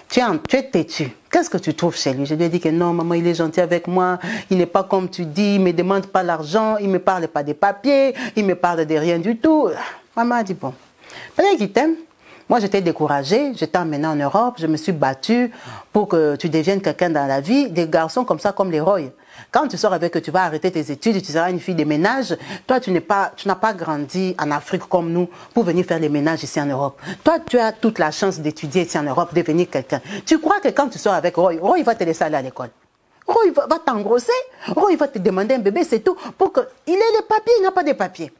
tu es têtu. Qu'est-ce que tu trouves chez lui? Je lui ai dit que non, maman, il est gentil avec moi. Il n'est pas comme tu dis, il ne me demande pas l'argent, il ne me parle pas des papiers, il me parle de rien du tout. Maman a dit, bon, peut-être qu'il t'aime. Moi, j'étais découragée, j'étais emmenée en Europe, je me suis battue pour que tu deviennes quelqu'un dans la vie. Des garçons comme ça, comme les Roy. Quand tu sors avec eux, tu vas arrêter tes études, tu seras une fille de ménage. Toi, tu n'as pas grandi en Afrique comme nous pour venir faire les ménages ici en Europe. Toi, tu as toute la chance d'étudier ici en Europe, devenir quelqu'un. Tu crois que quand tu sors avec Roy, Roy va te laisser aller à l'école. Roy va t'engrosser, Roy va te demander un bébé, c'est tout, pour qu'il ait les papiers, il n'a pas de papiers.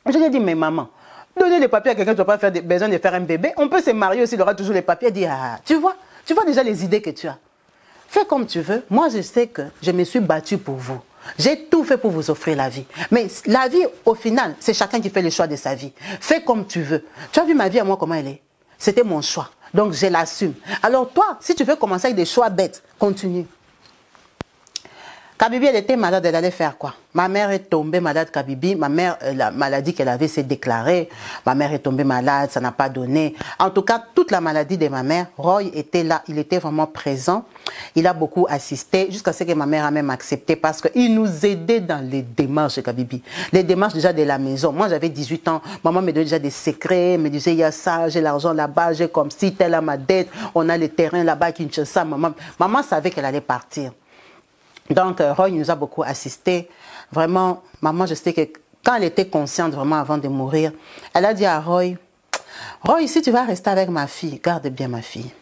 Je lui ai dit, mais maman, donner les papiers à quelqu'un, tu n'as pas besoin de faire un bébé. On peut se marier aussi, il aura toujours les papiers. Elle dit, ah, tu vois déjà les idées que tu as. fais comme tu veux. Moi, je sais que je me suis battue pour vous. J'ai tout fait pour vous offrir la vie. Mais la vie, au final, c'est chacun qui fait le choix de sa vie. Fais comme tu veux. Tu as vu ma vie à moi, comment elle est? C'était mon choix. Donc, je l'assume. Alors toi, si tu veux commencer avec des choix bêtes, continue. Kabibi, elle était malade, elle allait faire quoi? Ma mère est tombée malade, Kabibi. Ma mère, la maladie qu'elle avait s'est déclarée. Ma mère est tombée malade, ça n'a pas donné. En tout cas, toute la maladie de ma mère, Roy était là, il était vraiment présent. Il a beaucoup assisté, jusqu'à ce que ma mère a même accepté parce qu'il nous aidait dans les démarches, Kabibi. Les démarches déjà de la maison. Moi, j'avais 18 ans. Maman me donnait déjà des secrets, me disait, il y a ça, j'ai l'argent là-bas, j'ai comme si, telle à ma dette, on a les terrains là-bas, Kinshasa. Maman savait qu'elle allait partir. Donc, Roy nous a beaucoup assisté. Vraiment, maman, je sais que quand elle était consciente vraiment avant de mourir, elle a dit à Roy, Roy, si tu vas rester avec ma fille, garde bien ma fille.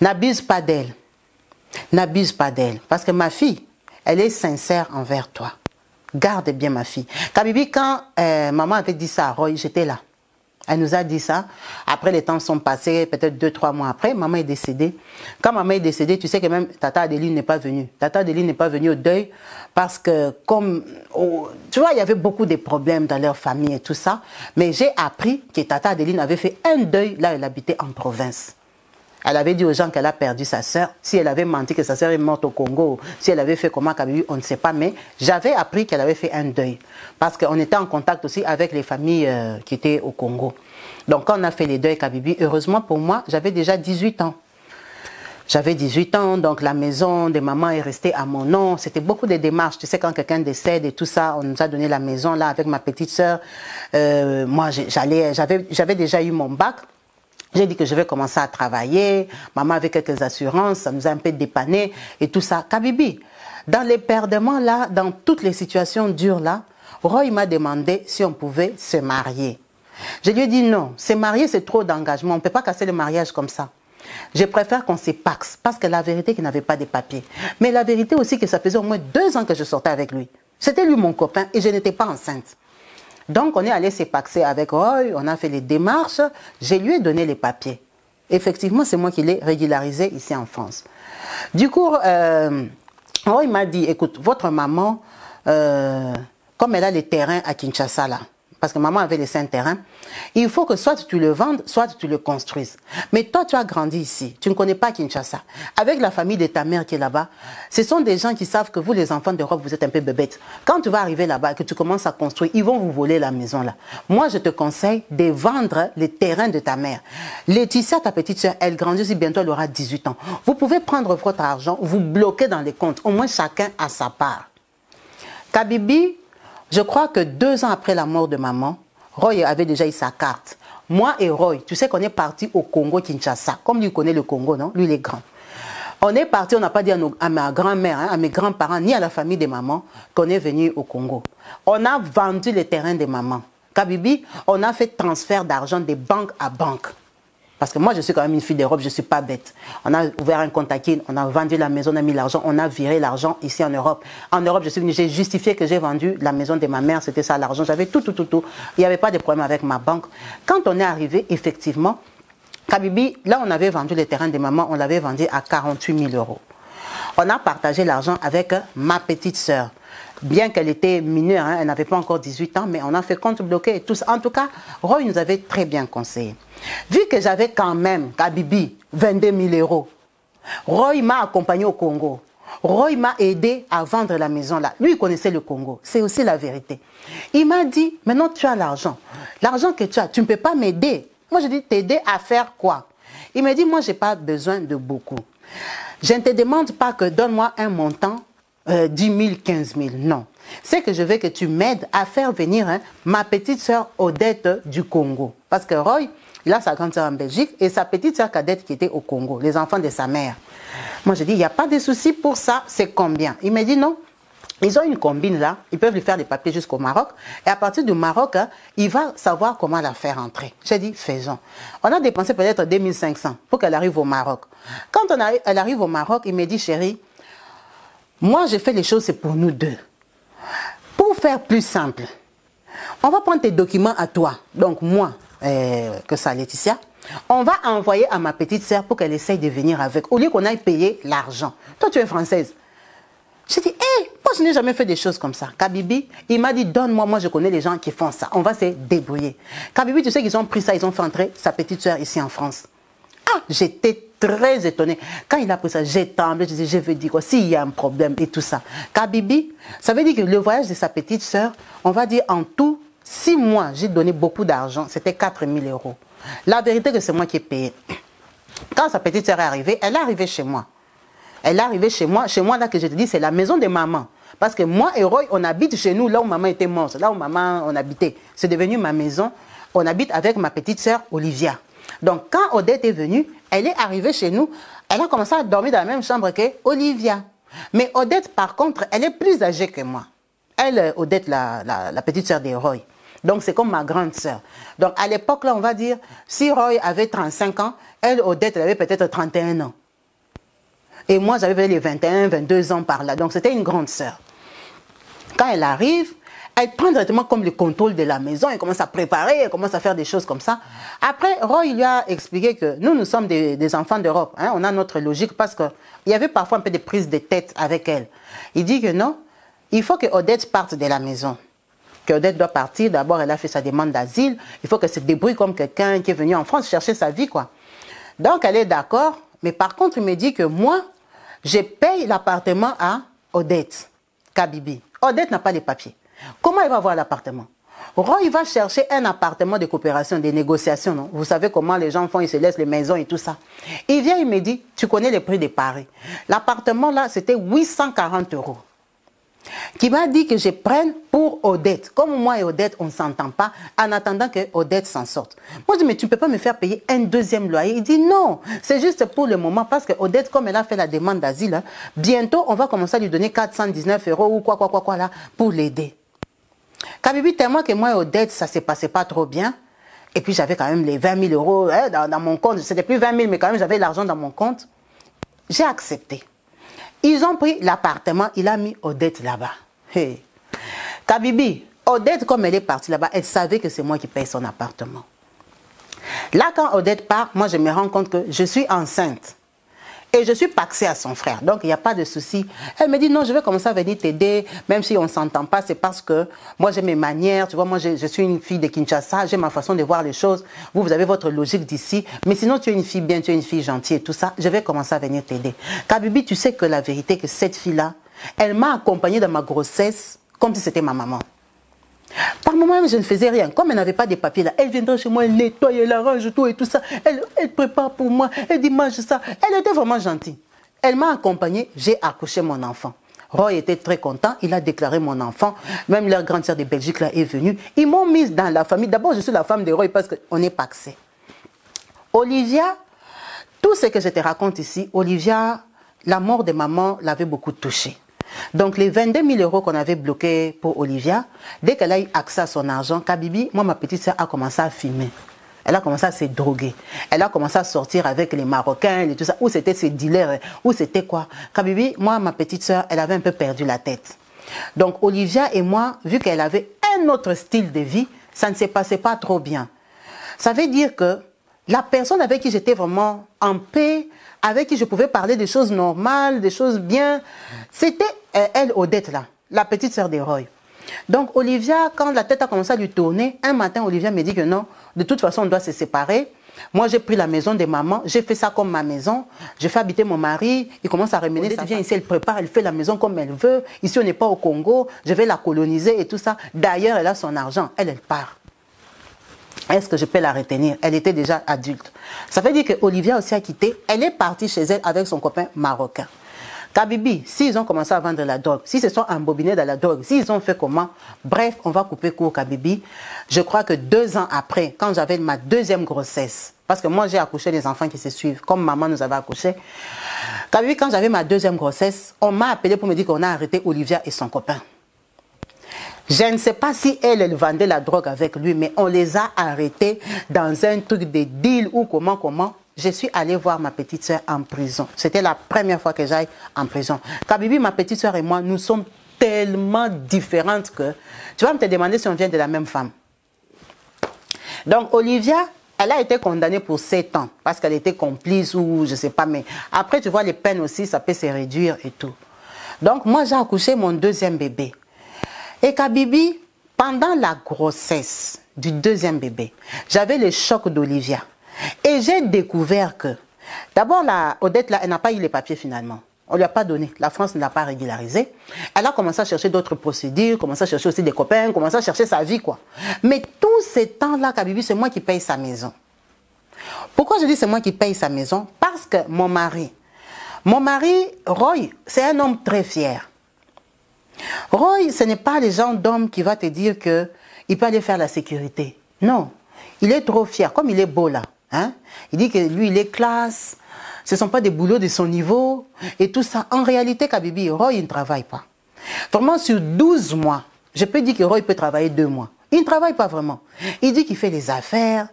N'abuse pas d'elle. N'abuse pas d'elle. Parce que ma fille, elle est sincère envers toi. Garde bien ma fille. Kabibi, quand maman avait dit ça à Roy, j'étais là. Elle nous a dit ça. Après, les temps sont passés, peut-être 2-3 mois après, maman est décédée. Quand maman est décédée, tu sais que même Tata Adeline n'est pas venue. Tata Adeline n'est pas venue au deuil parce que, comme, tu vois, il y avait beaucoup de problèmes dans leur famille et tout ça. Mais j'ai appris que Tata Adeline avait fait un deuil là où elle habitait en province. Elle avait dit aux gens qu'elle a perdu sa sœur. Si elle avait menti que sa sœur est morte au Congo, si elle avait fait comment Kabibi, on ne sait pas. Mais j'avais appris qu'elle avait fait un deuil. Parce qu'on était en contact aussi avec les familles qui étaient au Congo. Donc quand on a fait les deuils Kabibi, heureusement pour moi, j'avais déjà 18 ans. J'avais 18 ans, donc la maison de maman est restée à mon nom. C'était beaucoup de démarches. Tu sais, quand quelqu'un décède et tout ça, on nous a donné la maison là avec ma petite sœur. Moi, j'avais déjà eu mon bac. J'ai dit que je vais commencer à travailler. Maman avait quelques assurances, ça nous a un peu dépanné et tout ça. Kabibi, dans les perdements là, dans toutes les situations dures là, Roy m'a demandé si on pouvait se marier. Je lui ai dit non, se marier c'est trop d'engagement, on ne peut pas casser le mariage comme ça. Je préfère qu'on se paxe parce que la vérité qu'il n'avait pas de papiers. Mais la vérité aussi que ça faisait au moins 2 ans que je sortais avec lui. C'était lui mon copain et je n'étais pas enceinte. Donc, on est allé se paxer avec Roy, on a fait les démarches, je lui ai donné les papiers. Effectivement, c'est moi qui l'ai régularisé ici en France. Du coup, Roy m'a dit, écoute, votre maman, comme elle a les terrains à Kinshasa là, parce que maman avait laissé un terrain, il faut que soit tu le vendes, soit tu le construises. Mais toi, tu as grandi ici, tu ne connais pas Kinshasa. Avec la famille de ta mère qui est là-bas, ce sont des gens qui savent que vous, les enfants d'Europe, vous êtes un peu bébêtes. Quand tu vas arriver là-bas et que tu commences à construire, ils vont vous voler la maison là. Moi, je te conseille de vendre les terrains de ta mère. Laetitia, ta petite soeur, elle grandit aussi, bientôt elle aura 18 ans. Vous pouvez prendre votre argent, vous bloquer dans les comptes. Au moins, chacun a sa part. Kabibi, je crois que 2 ans après la mort de maman, Roy avait déjà eu sa carte. Moi et Roy, tu sais qu'on est parti au Congo, Kinshasa. Comme lui connaît le Congo, non? Lui, il est grand. On est parti, on n'a pas dit à ma grand-mère, hein, à mes grands-parents, ni à la famille de maman, qu'on est venu au Congo. On a vendu les terrains de maman. Kabibi, on a fait transfert d'argent de banque à banque. Parce que moi, je suis quand même une fille d'Europe, je ne suis pas bête. On a ouvert un compte à Kin, on a vendu la maison, on a mis l'argent, on a viré l'argent ici en Europe. En Europe, je suis venue, j'ai justifié que j'ai vendu la maison de ma mère, c'était ça l'argent, j'avais tout. Il n'y avait pas de problème avec ma banque. Quand on est arrivé, effectivement, Kabibi, là, on avait vendu les terrains de maman, on l'avait vendu à 48 000 €. On a partagé l'argent avec ma petite sœur. Bien qu'elle était mineure, hein, elle n'avait pas encore 18 ans, mais on a fait compte bloqué et tout ça. En tout cas, Roy nous avait très bien conseillé. Vu que j'avais quand même, Kabibi, 22 000 €, Roy m'a accompagné au Congo. Roy m'a aidé à vendre la maison là. Lui, il connaissait le Congo. C'est aussi la vérité. Il m'a dit, maintenant tu as l'argent. L'argent que tu ne peux pas m'aider. Moi, je dis, t'aider à faire quoi? Il m'a dit, moi, je n'ai pas besoin de beaucoup. Je ne te demande pas que donne-moi un montant 10 000, 15 000, non. C'est que je veux que tu m'aides à faire venir ma petite soeur Odette du Congo. Parce que Roy, il a sa grande soeur en Belgique et sa petite soeur cadette qui était au Congo, les enfants de sa mère. Moi, je dis, il n'y a pas de souci pour ça, c'est combien? Il m'a dit non. Ils ont une combine là, ils peuvent lui faire des papiers jusqu'au Maroc. Et à partir du Maroc, il va savoir comment la faire entrer. J'ai dit, faisons. On a dépensé peut-être 2 500 pour qu'elle arrive au Maroc. Quand elle arrive au Maroc, il me dit, chérie, moi, je fais les choses, c'est pour nous deux. Pour faire plus simple, on va prendre tes documents à toi. Donc, moi, que ça, Laetitia, On va envoyer à ma petite sœur pour qu'elle essaye de venir avec, au lieu qu'on aille payer l'argent. Toi, tu es française. J'ai dit, hé, moi, je n'ai jamais fait des choses comme ça. Kabibi, il m'a dit, donne-moi, moi, je connais les gens qui font ça. On va se débrouiller. Kabibi, tu sais qu'ils ont pris ça, ils ont fait entrer sa petite sœur ici en France. Ah, j'étais très étonnée. Quand il a pris ça, j'ai tremblé, je disais, je veux dire quoi, s'il y a un problème et tout ça. Kabibi, ça veut dire que le voyage de sa petite sœur, on va dire en tout, 6 mois, j'ai donné beaucoup d'argent, c'était 4 000 €. La vérité que c'est moi qui ai payé. Quand sa petite sœur est arrivée, elle est arrivée chez moi. Elle est arrivée chez moi là que je te dis, c'est la maison de maman. Parce que moi et Roy, on habite chez nous, là où maman était morte, là où maman, on habitait. C'est devenu ma maison. On habite avec ma petite sœur Olivia. Donc, quand Odette est venue, elle est arrivée chez nous. Elle a commencé à dormir dans la même chambre que Olivia. Mais Odette, par contre, elle est plus âgée que moi. Elle, Odette, la petite sœur de Roy. Donc, c'est comme ma grande sœur. Donc, à l'époque, là, on va dire, si Roy avait 35 ans, elle, Odette, elle avait peut-être 31 ans. Et moi, j'avais les 21, 22 ans par là. Donc, c'était une grande sœur. Quand elle arrive, elle prend directement comme le contrôle de la maison. Elle commence à préparer, elle commence à faire des choses comme ça. Après, Roy lui a expliqué que nous sommes des enfants d'Europe. Hein, on a notre logique parce qu'il y avait parfois un peu de prise de tête avec elle. Il dit que non, il faut que Odette parte de la maison. Que Odette doit partir. D'abord, elle a fait sa demande d'asile. Il faut qu'elle se débrouille comme quelqu'un qui est venu en France chercher sa vie, quoi. Donc, elle est d'accord. Mais par contre, il me dit que moi, je paye l'appartement à Odette, Kabibi. Odette n'a pas les papiers. Comment elle va avoir l'appartement? Roy, il va chercher un appartement de coopération, des négociations. Non? Vous savez comment les gens font, ils se laissent les maisons et tout ça. Il vient, il me dit, tu connais les prix de Paris. L'appartement là, c'était 840 €. Qui m'a dit que je prenne pour Odette. Comme moi et Odette, on ne s'entend pas, en attendant que Odette s'en sorte. Moi, je dis, mais tu ne peux pas me faire payer un deuxième loyer. Il dit, non, c'est juste pour le moment, parce que Odette, comme elle a fait la demande d'asile, hein, bientôt, on va commencer à lui donner 419 € ou quoi, là, pour l'aider. Kabibi, tellement que moi et Odette, ça ne se passait pas trop bien. Et puis, j'avais quand même les 20 000 € hein, dans mon compte. C'était plus 20 000, mais quand même, j'avais l'argent dans mon compte. J'ai accepté. Ils ont pris l'appartement, il a mis Odette là-bas. Hey. Kabibi, Odette, comme elle est partie là-bas, elle savait que c'est moi qui paye son appartement. Là, quand Odette part, moi, je me rends compte que je suis enceinte. Et je suis paxée à son frère. Donc, il n'y a pas de souci. Elle me dit, non, je vais commencer à venir t'aider, même si on ne s'entend pas. C'est parce que moi, j'ai mes manières. Tu vois, moi, je suis une fille de Kinshasa. J'ai ma façon de voir les choses. Vous avez votre logique d'ici. Mais sinon, tu es une fille bien, tu es une fille gentille et tout ça. Je vais commencer à venir t'aider. Kabibi, tu sais que la vérité, que cette fille-là, elle m'a accompagnée dans ma grossesse comme si c'était ma maman. Par moment, je ne faisais rien. Comme elle n'avait pas de papiers là, elle viendrait chez moi, elle nettoie, elle arrange tout et tout ça. Elle prépare pour moi, elle dit mange ça. Elle était vraiment gentille. Elle m'a accompagnée, j'ai accouché mon enfant. Roy était très content, il a déclaré mon enfant. Même leur grande sœur de Belgique là est venue. Ils m'ont mise dans la famille. D'abord, je suis la femme de Roy parce qu'on est paxé. Olivia, tout ce que je te raconte ici, Olivia, la mort de maman l'avait beaucoup touchée. Donc, les 22 000 € qu'on avait bloqués pour Olivia, dès qu'elle a eu accès à son argent, Kabibi, moi, ma petite sœur, a commencé à fumer. Elle a commencé à se droguer. Elle a commencé à sortir avec les Marocains et tout ça. Où c'était ses dealers, où c'était quoi. Kabibi, moi, ma petite sœur, elle avait un peu perdu la tête. Donc, Olivia et moi, vu qu'elle avait un autre style de vie, ça ne se passait pas trop bien. Ça veut dire que la personne avec qui j'étais vraiment en paix, avec qui je pouvais parler des choses normales, des choses bien, c'était elle, Odette, là, la petite sœur de Roy. Donc, Olivia, quand la tête a commencé à lui tourner, un matin, Olivia me dit que non, de toute façon, on doit se séparer. Moi, j'ai pris la maison de maman, j'ai fait ça comme ma maison, j'ai fait habiter mon mari, il commence à remener ça. Elle vient ici, elle prépare, elle fait la maison comme elle veut. Ici, on n'est pas au Congo, je vais la coloniser et tout ça. D'ailleurs, elle a son argent, elle part. Est-ce que je peux la retenir? Elle était déjà adulte. Ça veut dire que Olivia aussi a quitté. Elle est partie chez elle avec son copain marocain. Kabibi, s'ils ont commencé à vendre la drogue, s'ils se sont embobinés dans la drogue, s'ils ont fait comment? Bref, on va couper court, Kabibi. Je crois que 2 ans après, quand j'avais ma deuxième grossesse, parce que moi j'ai accouché les enfants qui se suivent, comme maman nous avait accouché. Kabibi, quand j'avais ma deuxième grossesse, on m'a appelé pour me dire qu'on a arrêté Olivia et son copain. Je ne sais pas si elle vendait la drogue avec lui, mais on les a arrêtés dans un truc de deal ou comment. Je suis allée voir ma petite soeur en prison. C'était la première fois que j'aille en prison. Kabibi, ma petite soeur et moi, nous sommes tellement différentes que tu vas me te demander si on vient de la même femme. Donc, Olivia, Elle a été condamnée pour 7 ans parce qu'elle était complice ou je ne sais pas. Mais après, tu vois, les peines aussi, ça peut se réduire et tout. Donc, moi, j'ai accouché mon deuxième bébé. Et Kabibi, pendant la grossesse du deuxième bébé, j'avais le choc d'Olivia. Et j'ai découvert que, d'abord, Odette, là, elle n'a pas eu les papiers finalement. On ne lui a pas donné. La France ne l'a pas régularisé. Elle a commencé à chercher d'autres procédures, commencé à chercher aussi des copains, commencé à chercher sa vie, quoi. Mais tous ces temps-là, Kabibi, c'est moi qui paye sa maison. Pourquoi je dis c'est moi qui paye sa maison? Parce que mon mari, Roy, c'est un homme très fier. Roy, ce n'est pas le genre d'homme qui va te dire qu'il peut aller faire la sécurité. Non, il est trop fier, comme il est beau là. Hein? Il dit que lui, il est classe. Ce ne sont pas des boulots de son niveau et tout ça. En réalité, Kabibi, Roy, il ne travaille pas. Vraiment, sur 12 mois, je peux dire que Roy peut travailler 2 mois. Il ne travaille pas vraiment. Il dit qu'il fait les affaires.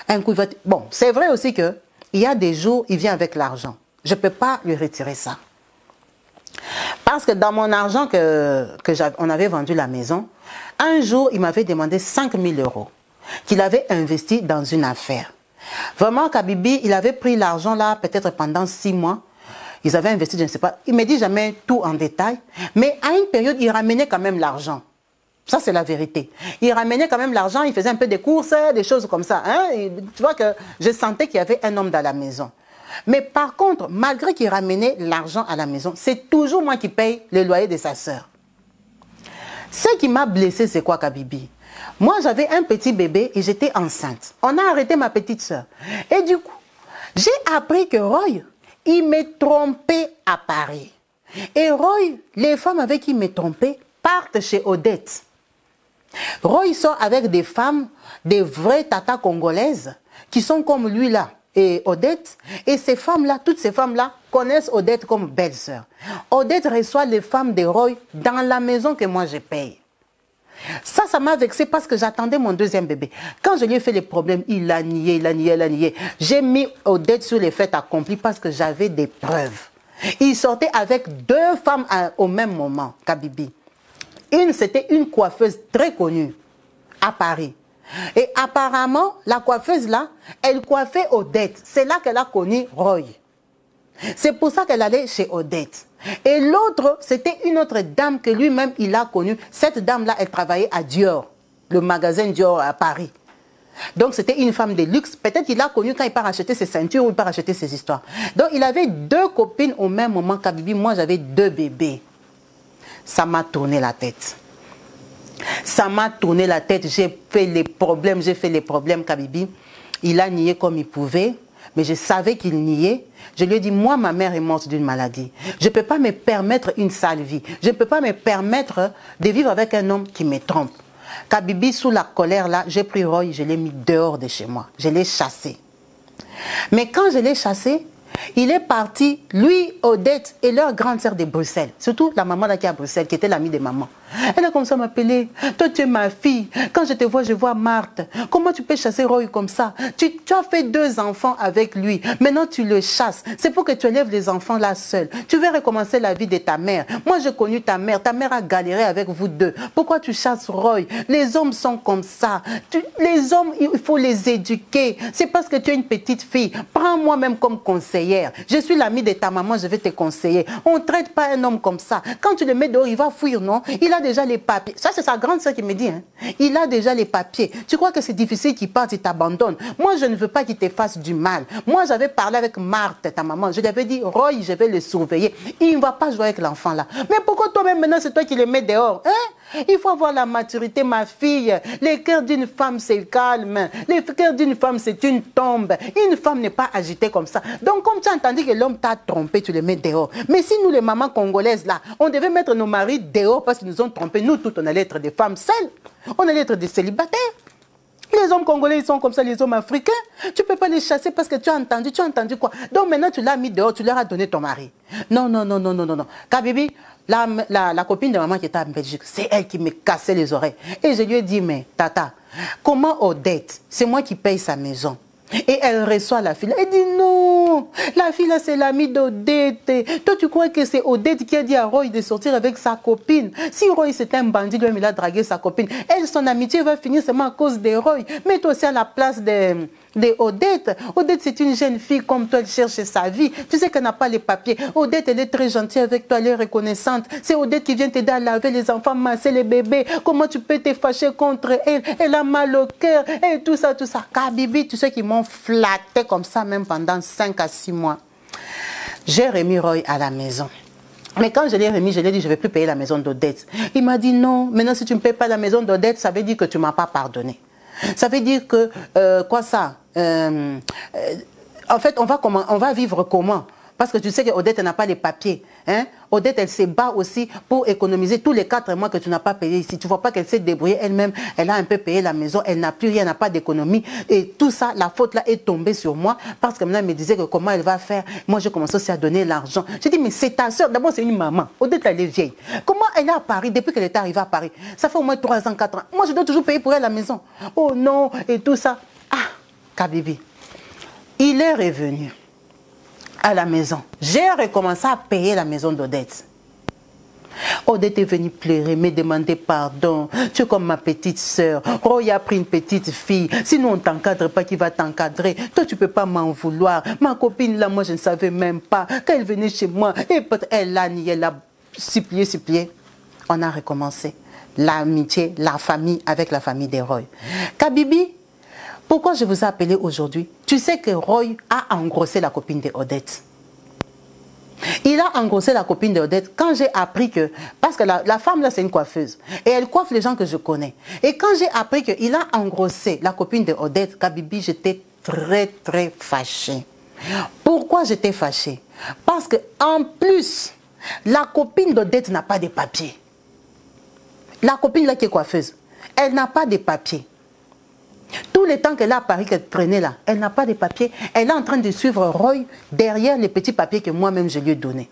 Un coup, bon, c'est vrai aussi qu'il y a des jours, il vient avec l'argent. Je ne peux pas lui retirer ça. Parce que dans mon argent on avait vendu la maison, un jour, il m'avait demandé 5 000 € qu'il avait investi dans une affaire. Vraiment, Kabibi, il avait pris l'argent là, peut-être pendant 6 mois. Ils avaient investi, je ne sais pas. Il ne me dit jamais tout en détail. Mais à une période, il ramenait quand même l'argent. Ça, c'est la vérité. Il ramenait quand même l'argent, il faisait un peu des courses, des choses comme ça. Hein? Et tu vois que je sentais qu'il y avait un homme dans la maison. Mais par contre, malgré qu'il ramenait l'argent à la maison, c'est toujours moi qui paye le loyer de sa sœur. Ce qui m'a blessé, c'est quoi, Kabibi? Moi, j'avais un petit bébé et j'étais enceinte. On a arrêté ma petite sœur. Et du coup, j'ai appris que Roy, il m'est trompé à Paris. Et Roy, les femmes avec qui il m'est trompé partent chez Odette. Roy sort avec des femmes, des vraies tatas congolaises, qui sont comme lui là, et Odette. Et ces femmes-là, toutes ces femmes-là, connaissent Odette comme belle-sœur. Odette reçoit les femmes de Roy dans la maison que moi je paye. Ça m'a vexé parce que j'attendais mon deuxième bébé. Quand je lui ai fait les problèmes, il a nié, il a nié, il a nié. J'ai mis Odette sur les faits accomplis parce que j'avais des preuves. Il sortait avec 2 femmes au même moment, Kabibi. Une, c'était une coiffeuse très connue à Paris. Et apparemment, la coiffeuse là, elle coiffait Odette. C'est là qu'elle a connu Roy. C'est pour ça qu'elle allait chez Odette. Et l'autre, c'était une autre dame que lui-même, il a connue. Cette dame-là, elle travaillait à Dior, le magasin Dior à Paris. Donc, c'était une femme de luxe. Peut-être qu'il a connu quand il part acheter ses ceintures ou il part acheter ses histoires. Donc, il avait 2 copines au même moment, Kabibi. Moi, j'avais 2 bébés. Ça m'a tourné la tête. Ça m'a tourné la tête. J'ai fait les problèmes, Kabibi. Il a nié comme il pouvait. Mais je savais qu'il niait. Je lui ai dit, moi, ma mère est morte d'une maladie. Je ne peux pas me permettre une sale vie. Je ne peux pas me permettre de vivre avec un homme qui me trompe. Kabibi, sous la colère, là, j'ai pris Roy, je l'ai mis dehors de chez moi. Je l'ai chassé. Mais quand je l'ai chassé, il est parti, lui, Odette et leur grande sœur de Bruxelles. Surtout la maman là qui est à Bruxelles, qui était l'amie de maman. Elle a commencé à m'appeler. Toi, tu es ma fille. Quand je te vois, je vois Marthe. Comment tu peux chasser Roy comme ça? Tu as fait 2 enfants avec lui. Maintenant, tu le chasses. C'est pour que tu élèves les enfants là seul. Tu veux recommencer la vie de ta mère. Moi, j'ai connu ta mère. Ta mère a galéré avec vous 2. Pourquoi tu chasses Roy? Les hommes sont comme ça. Les hommes, il faut les éduquer. C'est parce que tu es une petite fille. Prends-moi même comme conseillère. Je suis l'amie de ta maman, je vais te conseiller. On ne traite pas un homme comme ça. Quand tu le mets dehors, il va fuir, non? Il a déjà les papiers. Ça, c'est sa grande sœur qui me dit. Hein? Il a déjà les papiers. Tu crois que c'est difficile qu'il parte, il t'abandonne? Moi, je ne veux pas qu'il te fasse du mal. Moi, j'avais parlé avec Marthe, ta maman. Je lui avais dit, Roy, je vais le surveiller. Il ne va pas jouer avec l'enfant là. Mais pourquoi toi-même, maintenant, c'est toi qui le mets dehors? Hein? Il faut avoir la maturité, ma fille. Le cœur d'une femme, c'est calme. Le cœur d'une femme, c'est une tombe. Une femme n'est pas agitée comme ça. Donc, comme tu as entendu que l'homme t'a trompé, tu le mets dehors. Mais si nous, les mamans congolaises, là, on devait mettre nos maris dehors parce qu'ils nous ont trompés, nous, toutes, on allait être des femmes seules. On allait être des célibataires. Les hommes congolais, ils sont comme ça, les hommes africains. Tu ne peux pas les chasser parce que tu as entendu quoi? Donc maintenant, tu l'as mis dehors, tu leur as donné ton mari. Non, non, non, non, non, non, non. Kabibi, la copine de maman qui était en Belgique, c'est elle qui me cassait les oreilles. Et je lui ai dit, mais tata, comment Odette, c'est moi qui paye sa maison? Et elle reçoit la fille. Elle dit non, la fille là c'est l'amie d'Odette. Toi tu crois que c'est Odette qui a dit à Roy de sortir avec sa copine? Si Roy c'est un bandit, lui il a dragué sa copine. Elle, son amitié va finir seulement à cause de Roy. Mets-toi aussi à la place de de Odette. Odette, c'est une jeune fille comme toi, elle cherche sa vie. Tu sais qu'elle n'a pas les papiers. Odette, elle est très gentille avec toi, elle est reconnaissante. C'est Odette qui vient t'aider à laver les enfants, masser les bébés. Comment tu peux te fâcher contre elle? Elle a mal au cœur et tout ça, tout ça. Kabibi, tu sais qu'ils m'ont flatté comme ça même pendant 5 à 6 mois. J'ai remis Roy à la maison. Mais quand je l'ai remis, je lui ai dit, je ne vais plus payer la maison d'Odette. Il m'a dit, non, maintenant si tu ne payes pas la maison d'Odette, ça veut dire que tu ne m'as pas pardonné. Ça veut dire que, quoi ça en fait, on va vivre comment? Parce que tu sais qu'Odette n'a pas les papiers. Hein? Odette, elle se bat aussi pour économiser tous les 4 mois que tu n'as pas payé ici. Tu ne vois pas qu'elle s'est débrouillée elle-même. Elle a un peu payé la maison. Elle n'a plus rien, elle n'a pas d'économie. Et tout ça, la faute là est tombée sur moi. Parce que maintenant, elle me disait que comment elle va faire. Moi, j'ai commencé aussi à donner l'argent. J'ai dit, mais c'est ta soeur. D'abord, c'est une maman. Odette, elle est vieille. Comment elle est à Paris depuis qu'elle est arrivée à Paris? Ça fait au moins 3 ans, 4 ans. Moi, je dois toujours payer pour elle la maison. Oh non, et tout ça. Ah, Kabibi. Il est revenu à la maison. J'ai recommencé à payer la maison d'Odette. Odette est venue pleurer, me demander pardon. Tu es comme ma petite soeur. Roy a pris une petite fille. Sinon, on ne t'encadre pas, qui va t'encadrer. Toi, tu ne peux pas m'en vouloir. Ma copine, là, moi, je ne savais même pas. Quand elle venait chez moi, et elle a nié, elle a supplié. On a recommencé l'amitié, la famille avec la famille des Roy. Kabibi, pourquoi je vous ai appelé aujourd'hui? Tu sais que Roy a engrossé la copine de Odette. Il a engrossé la copine de Odette quand j'ai appris que... Parce que la femme là, c'est une coiffeuse. Et elle coiffe les gens que je connais. Et quand j'ai appris qu'il a engrossé la copine de Odette, Kabibi, j'étais très, très fâchée. Pourquoi j'étais fâchée? Parce qu'en plus, la copine d'Odette n'a pas de papiers. La copine là qui est coiffeuse, elle n'a pas de papiers. Tout le temps qu'elle a à Paris, qu'elle traînait là, elle n'a pas de papiers. Elle est en train de suivre Roy derrière les petits papiers que moi-même je lui ai donnés.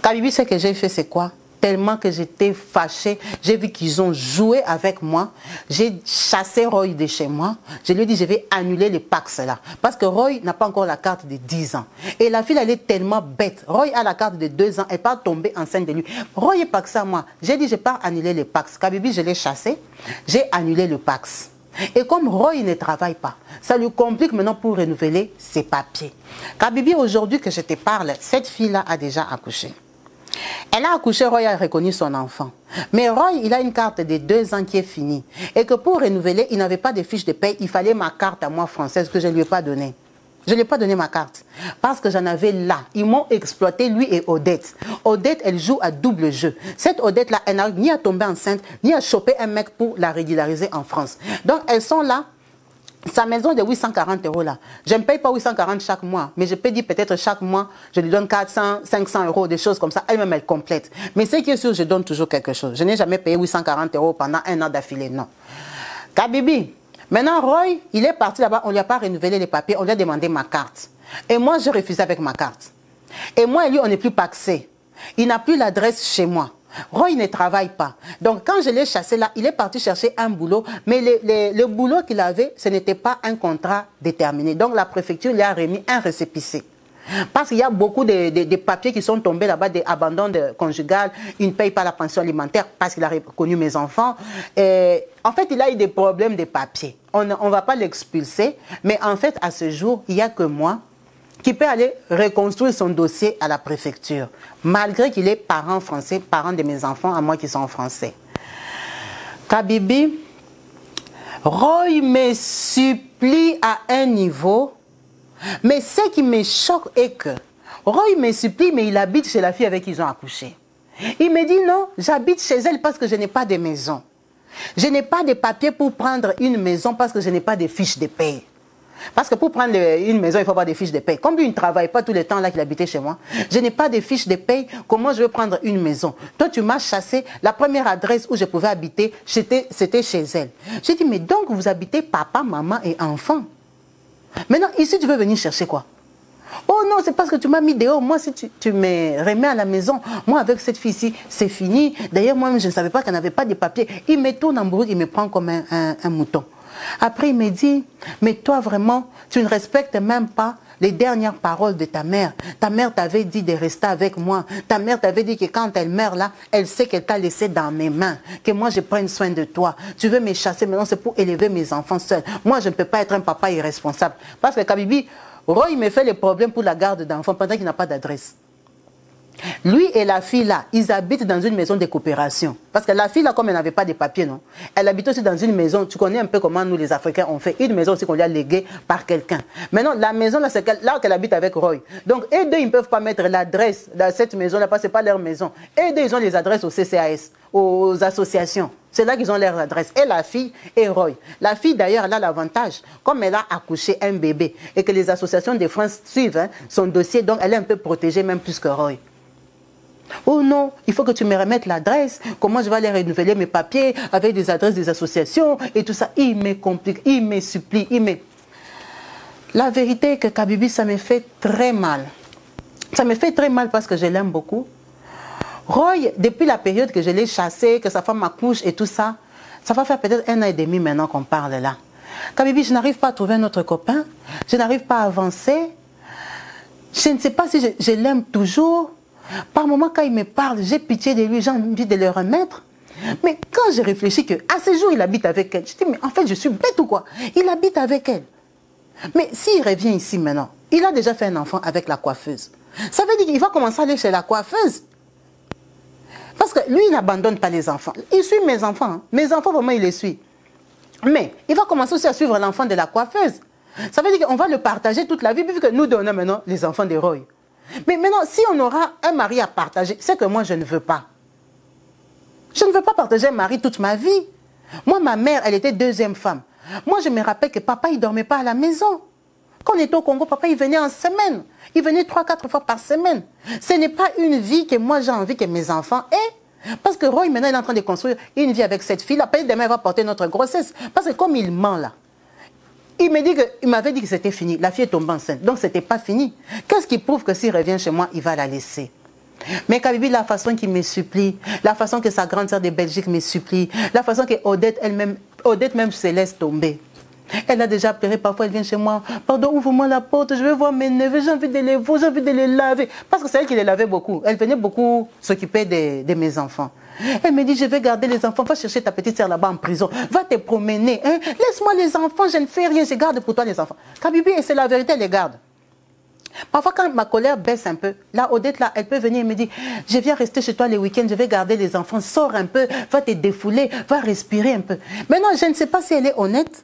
Kabibi, ce que j'ai fait, c'est quoi? Tellement que j'étais fâchée, j'ai vu qu'ils ont joué avec moi. J'ai chassé Roy de chez moi. Je lui ai dit, je vais annuler les Pax là. Parce que Roy n'a pas encore la carte de 10 ans. Et la fille, elle est tellement bête. Roy a la carte de 2 ans, elle part tomber enceinte de lui. Roy est Pax à moi. J'ai dit, je pars annuler les Pax. Kabibi, je l'ai chassé. J'ai annulé le Pax. Et comme Roy ne travaille pas, ça lui complique maintenant pour renouveler ses papiers. Kabibi, aujourd'hui que je te parle, cette fille-là a déjà accouché. Elle a accouché, Roy a reconnu son enfant. Mais Roy, il a une carte de 2 ans qui est finie. Et que pour renouveler, il n'avait pas de fiche de paie. Il fallait ma carte à moi française que je ne lui ai pas donnée. Je ne lui ai pas donné ma carte. Parce que j'en avais là. Ils m'ont exploité, lui et Odette. Odette, elle joue à double jeu. Cette Odette-là, elle n'arrive ni à tomber enceinte, ni à choper un mec pour la régulariser en France. Donc, elles sont là. Sa maison de 840 € là. Je ne paye pas 840 chaque mois. Mais je peux dire peut-être chaque mois, je lui donne 400, 500 €, des choses comme ça. Elle-même, elle complète. Mais ce qui est sûr, je donne toujours quelque chose. Je n'ai jamais payé 840 € pendant 1 an d'affilée. Non. Kabibi. Maintenant, Roy, il est parti là-bas, on ne lui a pas renouvelé les papiers, on lui a demandé ma carte. Et moi, j'ai refusé avec ma carte. Et moi et lui, on n'est plus paxés. Il n'a plus l'adresse chez moi. Roy ne travaille pas. Donc, quand je l'ai chassé là, il est parti chercher un boulot. Mais le boulot qu'il avait, ce n'était pas un contrat déterminé. Donc, la préfecture lui a remis un récépissé. Parce qu'il y a beaucoup de papiers qui sont tombés là-bas, d'abandon conjugal. Il ne paye pas la pension alimentaire parce qu'il a reconnu mes enfants. Et en fait, il a eu des problèmes de papiers. On ne va pas l'expulser. Mais en fait, à ce jour, il n'y a que moi qui peut aller reconstruire son dossier à la préfecture. Malgré qu'il est parent français, parent de mes enfants, à moi qui sont français. Kabibi, Roy me supplie à un niveau. Mais ce qui me choque est que Roy me supplie, mais il habite chez la fille avec qui ils ont accouché. Il me dit non, j'habite chez elle parce que je n'ai pas de maison. Je n'ai pas de papier pour prendre une maison parce que je n'ai pas de fiches de paie. Parce que pour prendre une maison, il faut avoir des fiches de paie. Comme lui, il ne travaille pas tout le temps là qu'il habitait chez moi, je n'ai pas de fiches de paie. Comment je vais prendre une maison? Toi, tu m'as chassé. La première adresse où je pouvais habiter, c'était chez elle. J'ai dit, mais donc vous habitez papa, maman et enfant. Maintenant, ici, tu veux venir chercher quoi? Oh non, c'est parce que tu m'as mis dehors. Moi, si tu me remets à la maison, moi, avec cette fille-ci, c'est fini. D'ailleurs, moi-même, je ne savais pas qu'elle n'avait pas de papier. Il me tourne en bourrique, il me prend comme un mouton. Après, il me dit, mais toi, vraiment, tu ne respectes même pas les dernières paroles de ta mère. Ta mère t'avait dit de rester avec moi. Ta mère t'avait dit que quand elle meurt là, elle sait qu'elle t'a laissé dans mes mains. Que moi je prenne soin de toi. Tu veux me chasser maintenant, c'est pour élever mes enfants seuls. Moi je ne peux pas être un papa irresponsable. Parce que Kabibi, Roy me fait les problèmes pour la garde d'enfants pendant qu'il n'a pas d'adresse. Lui et la fille là, ils habitent dans une maison de coopération. Parce que la fille là, comme elle n'avait pas de papiers, non, elle habite aussi dans une maison, tu connais un peu comment nous les Africains on fait, une maison aussi qu'on lui a léguée par quelqu'un. Maintenant, la maison là, c'est là qu'elle habite avec Roy. Donc, eux deux, ils ne peuvent pas mettre l'adresse dans cette maison là, parce que ce n'est pas leur maison. Eux deux, ils ont les adresses au CCAS, aux associations. C'est là qu'ils ont leurs adresses. Et la fille et Roy. La fille, d'ailleurs, elle a l'avantage, comme elle a accouché un bébé et que les associations de France suivent son dossier, donc elle est un peu protégée, même plus que Roy. Oh non, il faut que tu me remettes l'adresse. Comment je vais aller renouveler mes papiers avec des adresses des associations et tout ça. Il me complique, il me supplie, La vérité est que Kabibi, ça me fait très mal. Ça me fait très mal parce que je l'aime beaucoup. Roy, depuis la période que je l'ai chassé, que sa femme accouche et tout ça, ça va faire peut-être 1 an et demi maintenant qu'on parle là. Kabibi, je n'arrive pas à trouver un autre copain. Je n'arrive pas à avancer. Je ne sais pas si je l'aime toujours. Par moments, quand il me parle, j'ai pitié de lui, j'ai envie de le remettre. Mais quand je réfléchis qu'à ce jour, il habite avec elle, je dis, mais en fait, je suis bête ou quoi? Il habite avec elle. Mais s'il revient ici maintenant, il a déjà fait un enfant avec la coiffeuse. Ça veut dire qu'il va commencer à aller chez la coiffeuse. Parce que lui, il n'abandonne pas les enfants. Il suit mes enfants. Hein. Mes enfants, vraiment, il les suit. Mais il va commencer aussi à suivre l'enfant de la coiffeuse. Ça veut dire qu'on va le partager toute la vie, puisque nous donnons maintenant les enfants de Roy. Mais maintenant, si on aura un mari à partager, c'est que moi, je ne veux pas. Je ne veux pas partager un mari toute ma vie. Moi, ma mère, elle était 2e femme. Moi, je me rappelle que papa, il ne dormait pas à la maison. Quand on était au Congo, papa, il venait en semaine. Il venait 3-4 fois par semaine. Ce n'est pas une vie que moi, j'ai envie que mes enfants aient. Parce que Roy, maintenant, il est en train de construire une vie avec cette fille. Après, demain, il va porter notre grossesse. Parce que comme il ment là, il m'avait dit que c'était fini. La fille est tombée enceinte. Donc, ce n'était pas fini. Qu'est-ce qui prouve que s'il revient chez moi, il va la laisser? Mais Kabibi, la façon qu'il me supplie, la façon que sa grande sœur de Belgique me supplie, la façon que Odette même se laisse tomber. Elle a déjà pleuré, parfois elle vient chez moi. Pardon, ouvre-moi la porte, je vais voir mes neveux, j'ai envie de les voir, j'ai envie de les laver. Parce que c'est elle qui les lavait beaucoup. Elle venait beaucoup s'occuper de mes enfants. Elle me dit, je vais garder les enfants, va chercher ta petite sœur là-bas en prison, va te promener. Hein? Laisse-moi les enfants, je ne fais rien, je garde pour toi les enfants. Kabibi, et c'est la vérité, elle les garde. Parfois, quand ma colère baisse un peu, là, Odette, là, elle peut venir et me dire, je viens rester chez toi les week-ends, je vais garder les enfants, sors un peu, va te défouler, va respirer un peu. Maintenant, je ne sais pas si elle est honnête,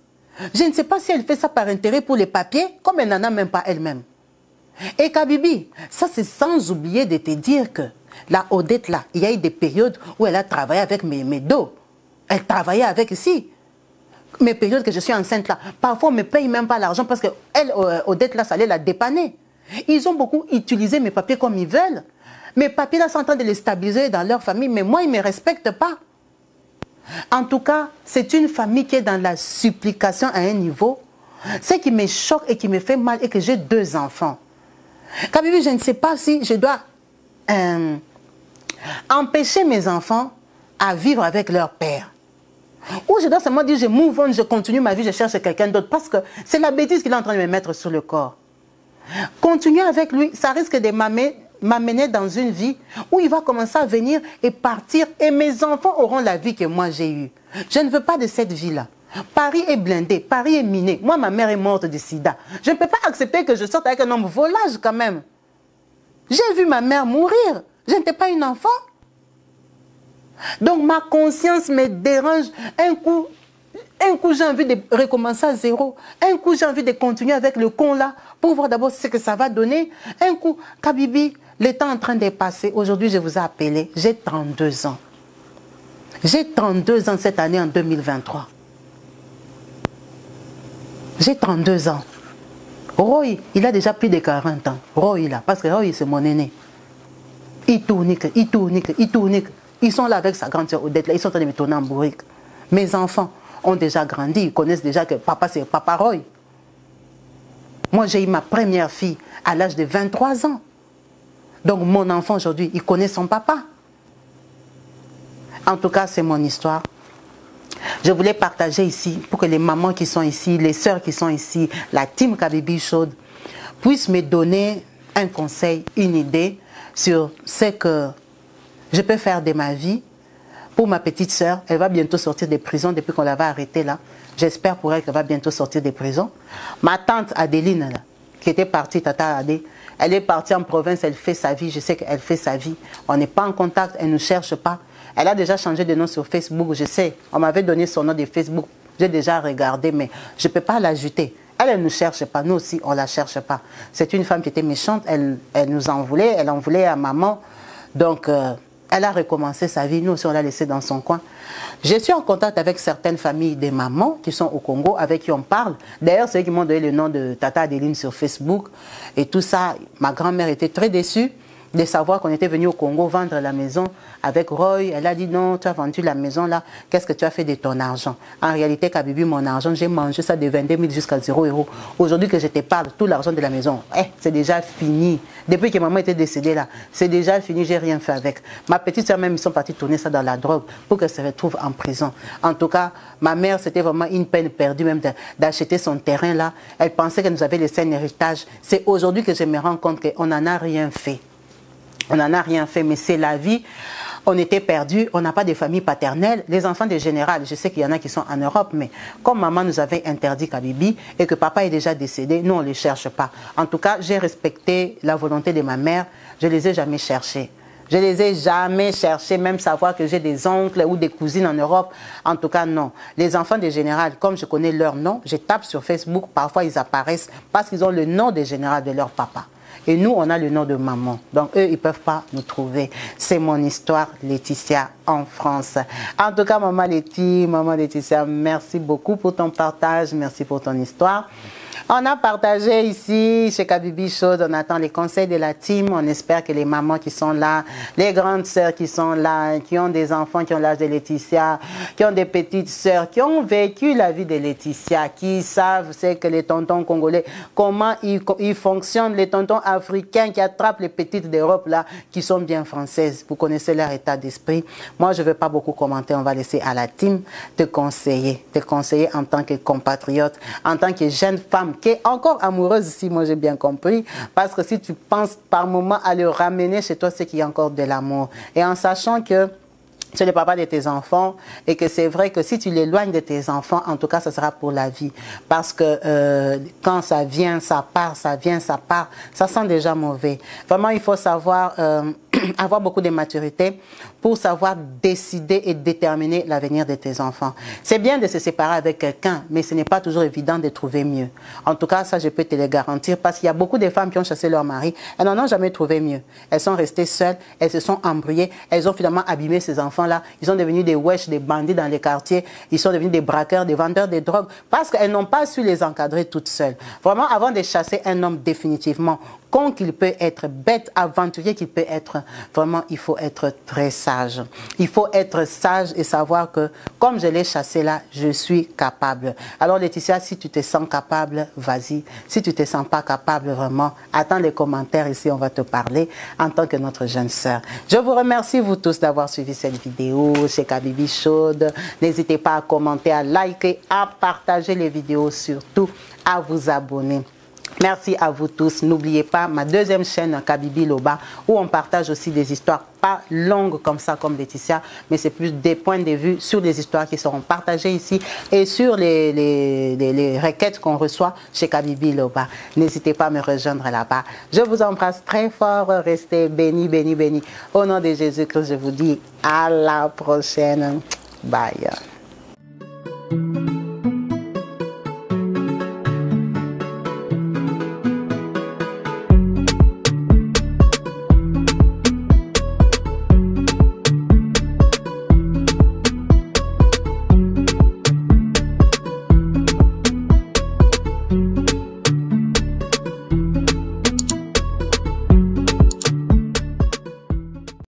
je ne sais pas si elle fait ça par intérêt pour les papiers, comme elle n'en a même pas elle-même. Et Kabibi, ça c'est sans oublier de te dire que la Odette, là, il y a eu des périodes où elle a travaillé avec mes dos. Elle travaillait avec ici. Mes périodes que je suis enceinte là, parfois on ne me paye même pas l'argent parce que elle, Odette là, ça allait la dépanner. Ils ont beaucoup utilisé mes papiers comme ils veulent. Mes papiers là sont en train de les stabiliser dans leur famille, mais moi ils ne me respectent pas. En tout cas, c'est une famille qui est dans la supplication à un niveau. Ce qui me choque et qui me fait mal est que j'ai 2 enfants. Kabibi, je ne sais pas si je dois empêcher mes enfants à vivre avec leur père. Ou je dois seulement dire, je move on, je continue ma vie, je cherche quelqu'un d'autre. Parce que c'est la bêtise qu'il est en train de me mettre sur le corps. Continuer avec lui, ça risque de m'amener dans une vie où il va commencer à venir et partir. Et mes enfants auront la vie que moi j'ai eue. Je ne veux pas de cette vie-là. Paris est blindé, Paris est miné. Moi, ma mère est morte du sida. Je ne peux pas accepter que je sorte avec un homme volage quand même. J'ai vu ma mère mourir. Je n'étais pas une enfant. Donc ma conscience me dérange. Un coup j'ai envie de recommencer à zéro. Un coup j'ai envie de continuer avec le con là pour voir d'abord ce que ça va donner. Un coup, Kabibi, le temps est en train de passer. Aujourd'hui, je vous ai appelé. J'ai 32 ans. J'ai 32 ans cette année en 2023. J'ai 32 ans. Roy, il a déjà plus de 40 ans. Roy là, parce que Roy c'est mon aîné. Il tournique. Ils sont là avec sa grande soeur Odette, là, ils sont en train de me tourner en bourrique. Mes enfants ont déjà grandi, ils connaissent déjà que papa c'est Papa Roy. Moi j'ai eu ma première fille à l'âge de 23 ans. Donc mon enfant aujourd'hui, il connaît son papa. En tout cas, c'est mon histoire. Je voulais partager ici pour que les mamans qui sont ici, les sœurs qui sont ici, la team Kabibi Chaude, puisse me donner un conseil, une idée sur ce que je peux faire de ma vie. Pour ma petite sœur, elle va bientôt sortir des prisons depuis qu'on l'avait arrêtée là. J'espère pour elle qu'elle va bientôt sortir des prisons. Ma tante Adéline, là, qui était partie, Tata Adé, elle est partie en province, elle fait sa vie. Je sais qu'elle fait sa vie. On n'est pas en contact, elle ne nous cherche pas. Elle a déjà changé de nom sur Facebook, je sais. On m'avait donné son nom de Facebook. J'ai déjà regardé, mais je ne peux pas l'ajouter. Elle ne nous cherche pas. Nous aussi, on ne la cherche pas. C'est une femme qui était méchante. Elle nous en voulait. Elle en voulait à maman. Donc, elle a recommencé sa vie. Nous aussi, on l'a laissée dans son coin. Je suis en contact avec certaines familles des mamans qui sont au Congo, avec qui on parle. D'ailleurs, c'est eux qui m'ont donné le nom de Tata Adeline sur Facebook. Et tout ça, ma grand-mère était très déçue de savoir qu'on était venu au Congo vendre la maison avec Roy. Elle a dit non, tu as vendu la maison là, qu'est-ce que tu as fait de ton argent? En réalité, Kabibi, mon argent, j'ai mangé ça de 22 000 jusqu'à 0 €. Aujourd'hui que je te parle, tout l'argent de la maison, c'est déjà fini. Depuis que maman était décédée là, c'est déjà fini, j'ai rien fait avec. Ma petite soeur même, ils sont partis tourner ça dans la drogue pour qu'elle se retrouve en prison. En tout cas, ma mère, c'était vraiment une peine perdue même d'acheter son terrain là. Elle pensait qu'elle nous avait laissé un héritage. C'est aujourd'hui que je me rends compte qu'on n'en a rien fait. On n'en a rien fait, mais c'est la vie. On était perdus, on n'a pas de famille paternelle. Les enfants de général, je sais qu'il y en a qui sont en Europe, mais comme maman nous avait interdit Kabibi et que papa est déjà décédé, nous on ne les cherche pas. En tout cas, j'ai respecté la volonté de ma mère, je ne les ai jamais cherchés. Je ne les ai jamais cherchés, même savoir que j'ai des oncles ou des cousines en Europe. En tout cas, non. Les enfants de général, comme je connais leur nom, je tape sur Facebook, parfois ils apparaissent parce qu'ils ont le nom de général de leur papa. Et nous, on a le nom de maman. Donc, eux, ils ne peuvent pas nous trouver. C'est mon histoire, Laetitia, en France. En tout cas, maman Laetitia, merci beaucoup pour ton partage. Merci pour ton histoire. On a partagé ici, chez Kabibi Show, on attend les conseils de la team. On espère que les mamans qui sont là, les grandes sœurs qui sont là, qui ont des enfants qui ont l'âge de Laetitia, qui ont des petites sœurs, qui ont vécu la vie de Laetitia, qui savent c'est que les tontons congolais, comment ils fonctionnent, les tontons africains qui attrapent les petites d'Europe là, qui sont bien françaises. Vous connaissez leur état d'esprit. Moi, je ne veux pas beaucoup commenter, on va laisser à la team te conseiller en tant que compatriote, en tant que jeune femme qui est encore amoureuse ici, moi j'ai bien compris, parce que si tu penses par moment à le ramener chez toi, c'est qu'il y a encore de l'amour. Et en sachant que c'est le papa de tes enfants et que c'est vrai que si tu l'éloignes de tes enfants, en tout cas, ça sera pour la vie. Parce que quand ça vient, ça part, ça vient, ça part, ça sent déjà mauvais. Vraiment, il faut savoir avoir beaucoup de maturité pour savoir décider et déterminer l'avenir de tes enfants. C'est bien de se séparer avec quelqu'un, mais ce n'est pas toujours évident de trouver mieux. En tout cas, ça, je peux te le garantir parce qu'il y a beaucoup de femmes qui ont chassé leur mari. Elles n'en ont jamais trouvé mieux. Elles sont restées seules, elles se sont embrouillées, elles ont finalement abîmé ces enfants-là. Ils sont devenus des wesh, des bandits dans les quartiers. Ils sont devenus des braqueurs, des vendeurs de drogue parce qu'elles n'ont pas su les encadrer toutes seules. Vraiment, avant de chasser un homme définitivement, con qu'il peut être, bête, aventurier qu'il peut être, vraiment, il faut être très sage. Il faut être sage et savoir que, comme je l'ai chassé là, je suis capable. Alors Laetitia, si tu te sens capable, vas-y. Si tu ne te sens pas capable, vraiment, attends les commentaires ici, on va te parler en tant que notre jeune sœur. Je vous remercie, vous tous, d'avoir suivi cette vidéo chez Kabibi Show. N'hésitez pas à commenter, à liker, à partager les vidéos, surtout à vous abonner. Merci à vous tous. N'oubliez pas ma deuxième chaîne, Kabibi Loba, où on partage aussi des histoires pas longues comme ça, comme Laetitia, mais c'est plus des points de vue sur des histoires qui seront partagées ici et sur les requêtes qu'on reçoit chez Kabibi Loba. N'hésitez pas à me rejoindre là-bas. Je vous embrasse très fort. Restez bénis, bénis, bénis. Au nom de Jésus-Christ, je vous dis à la prochaine. Bye.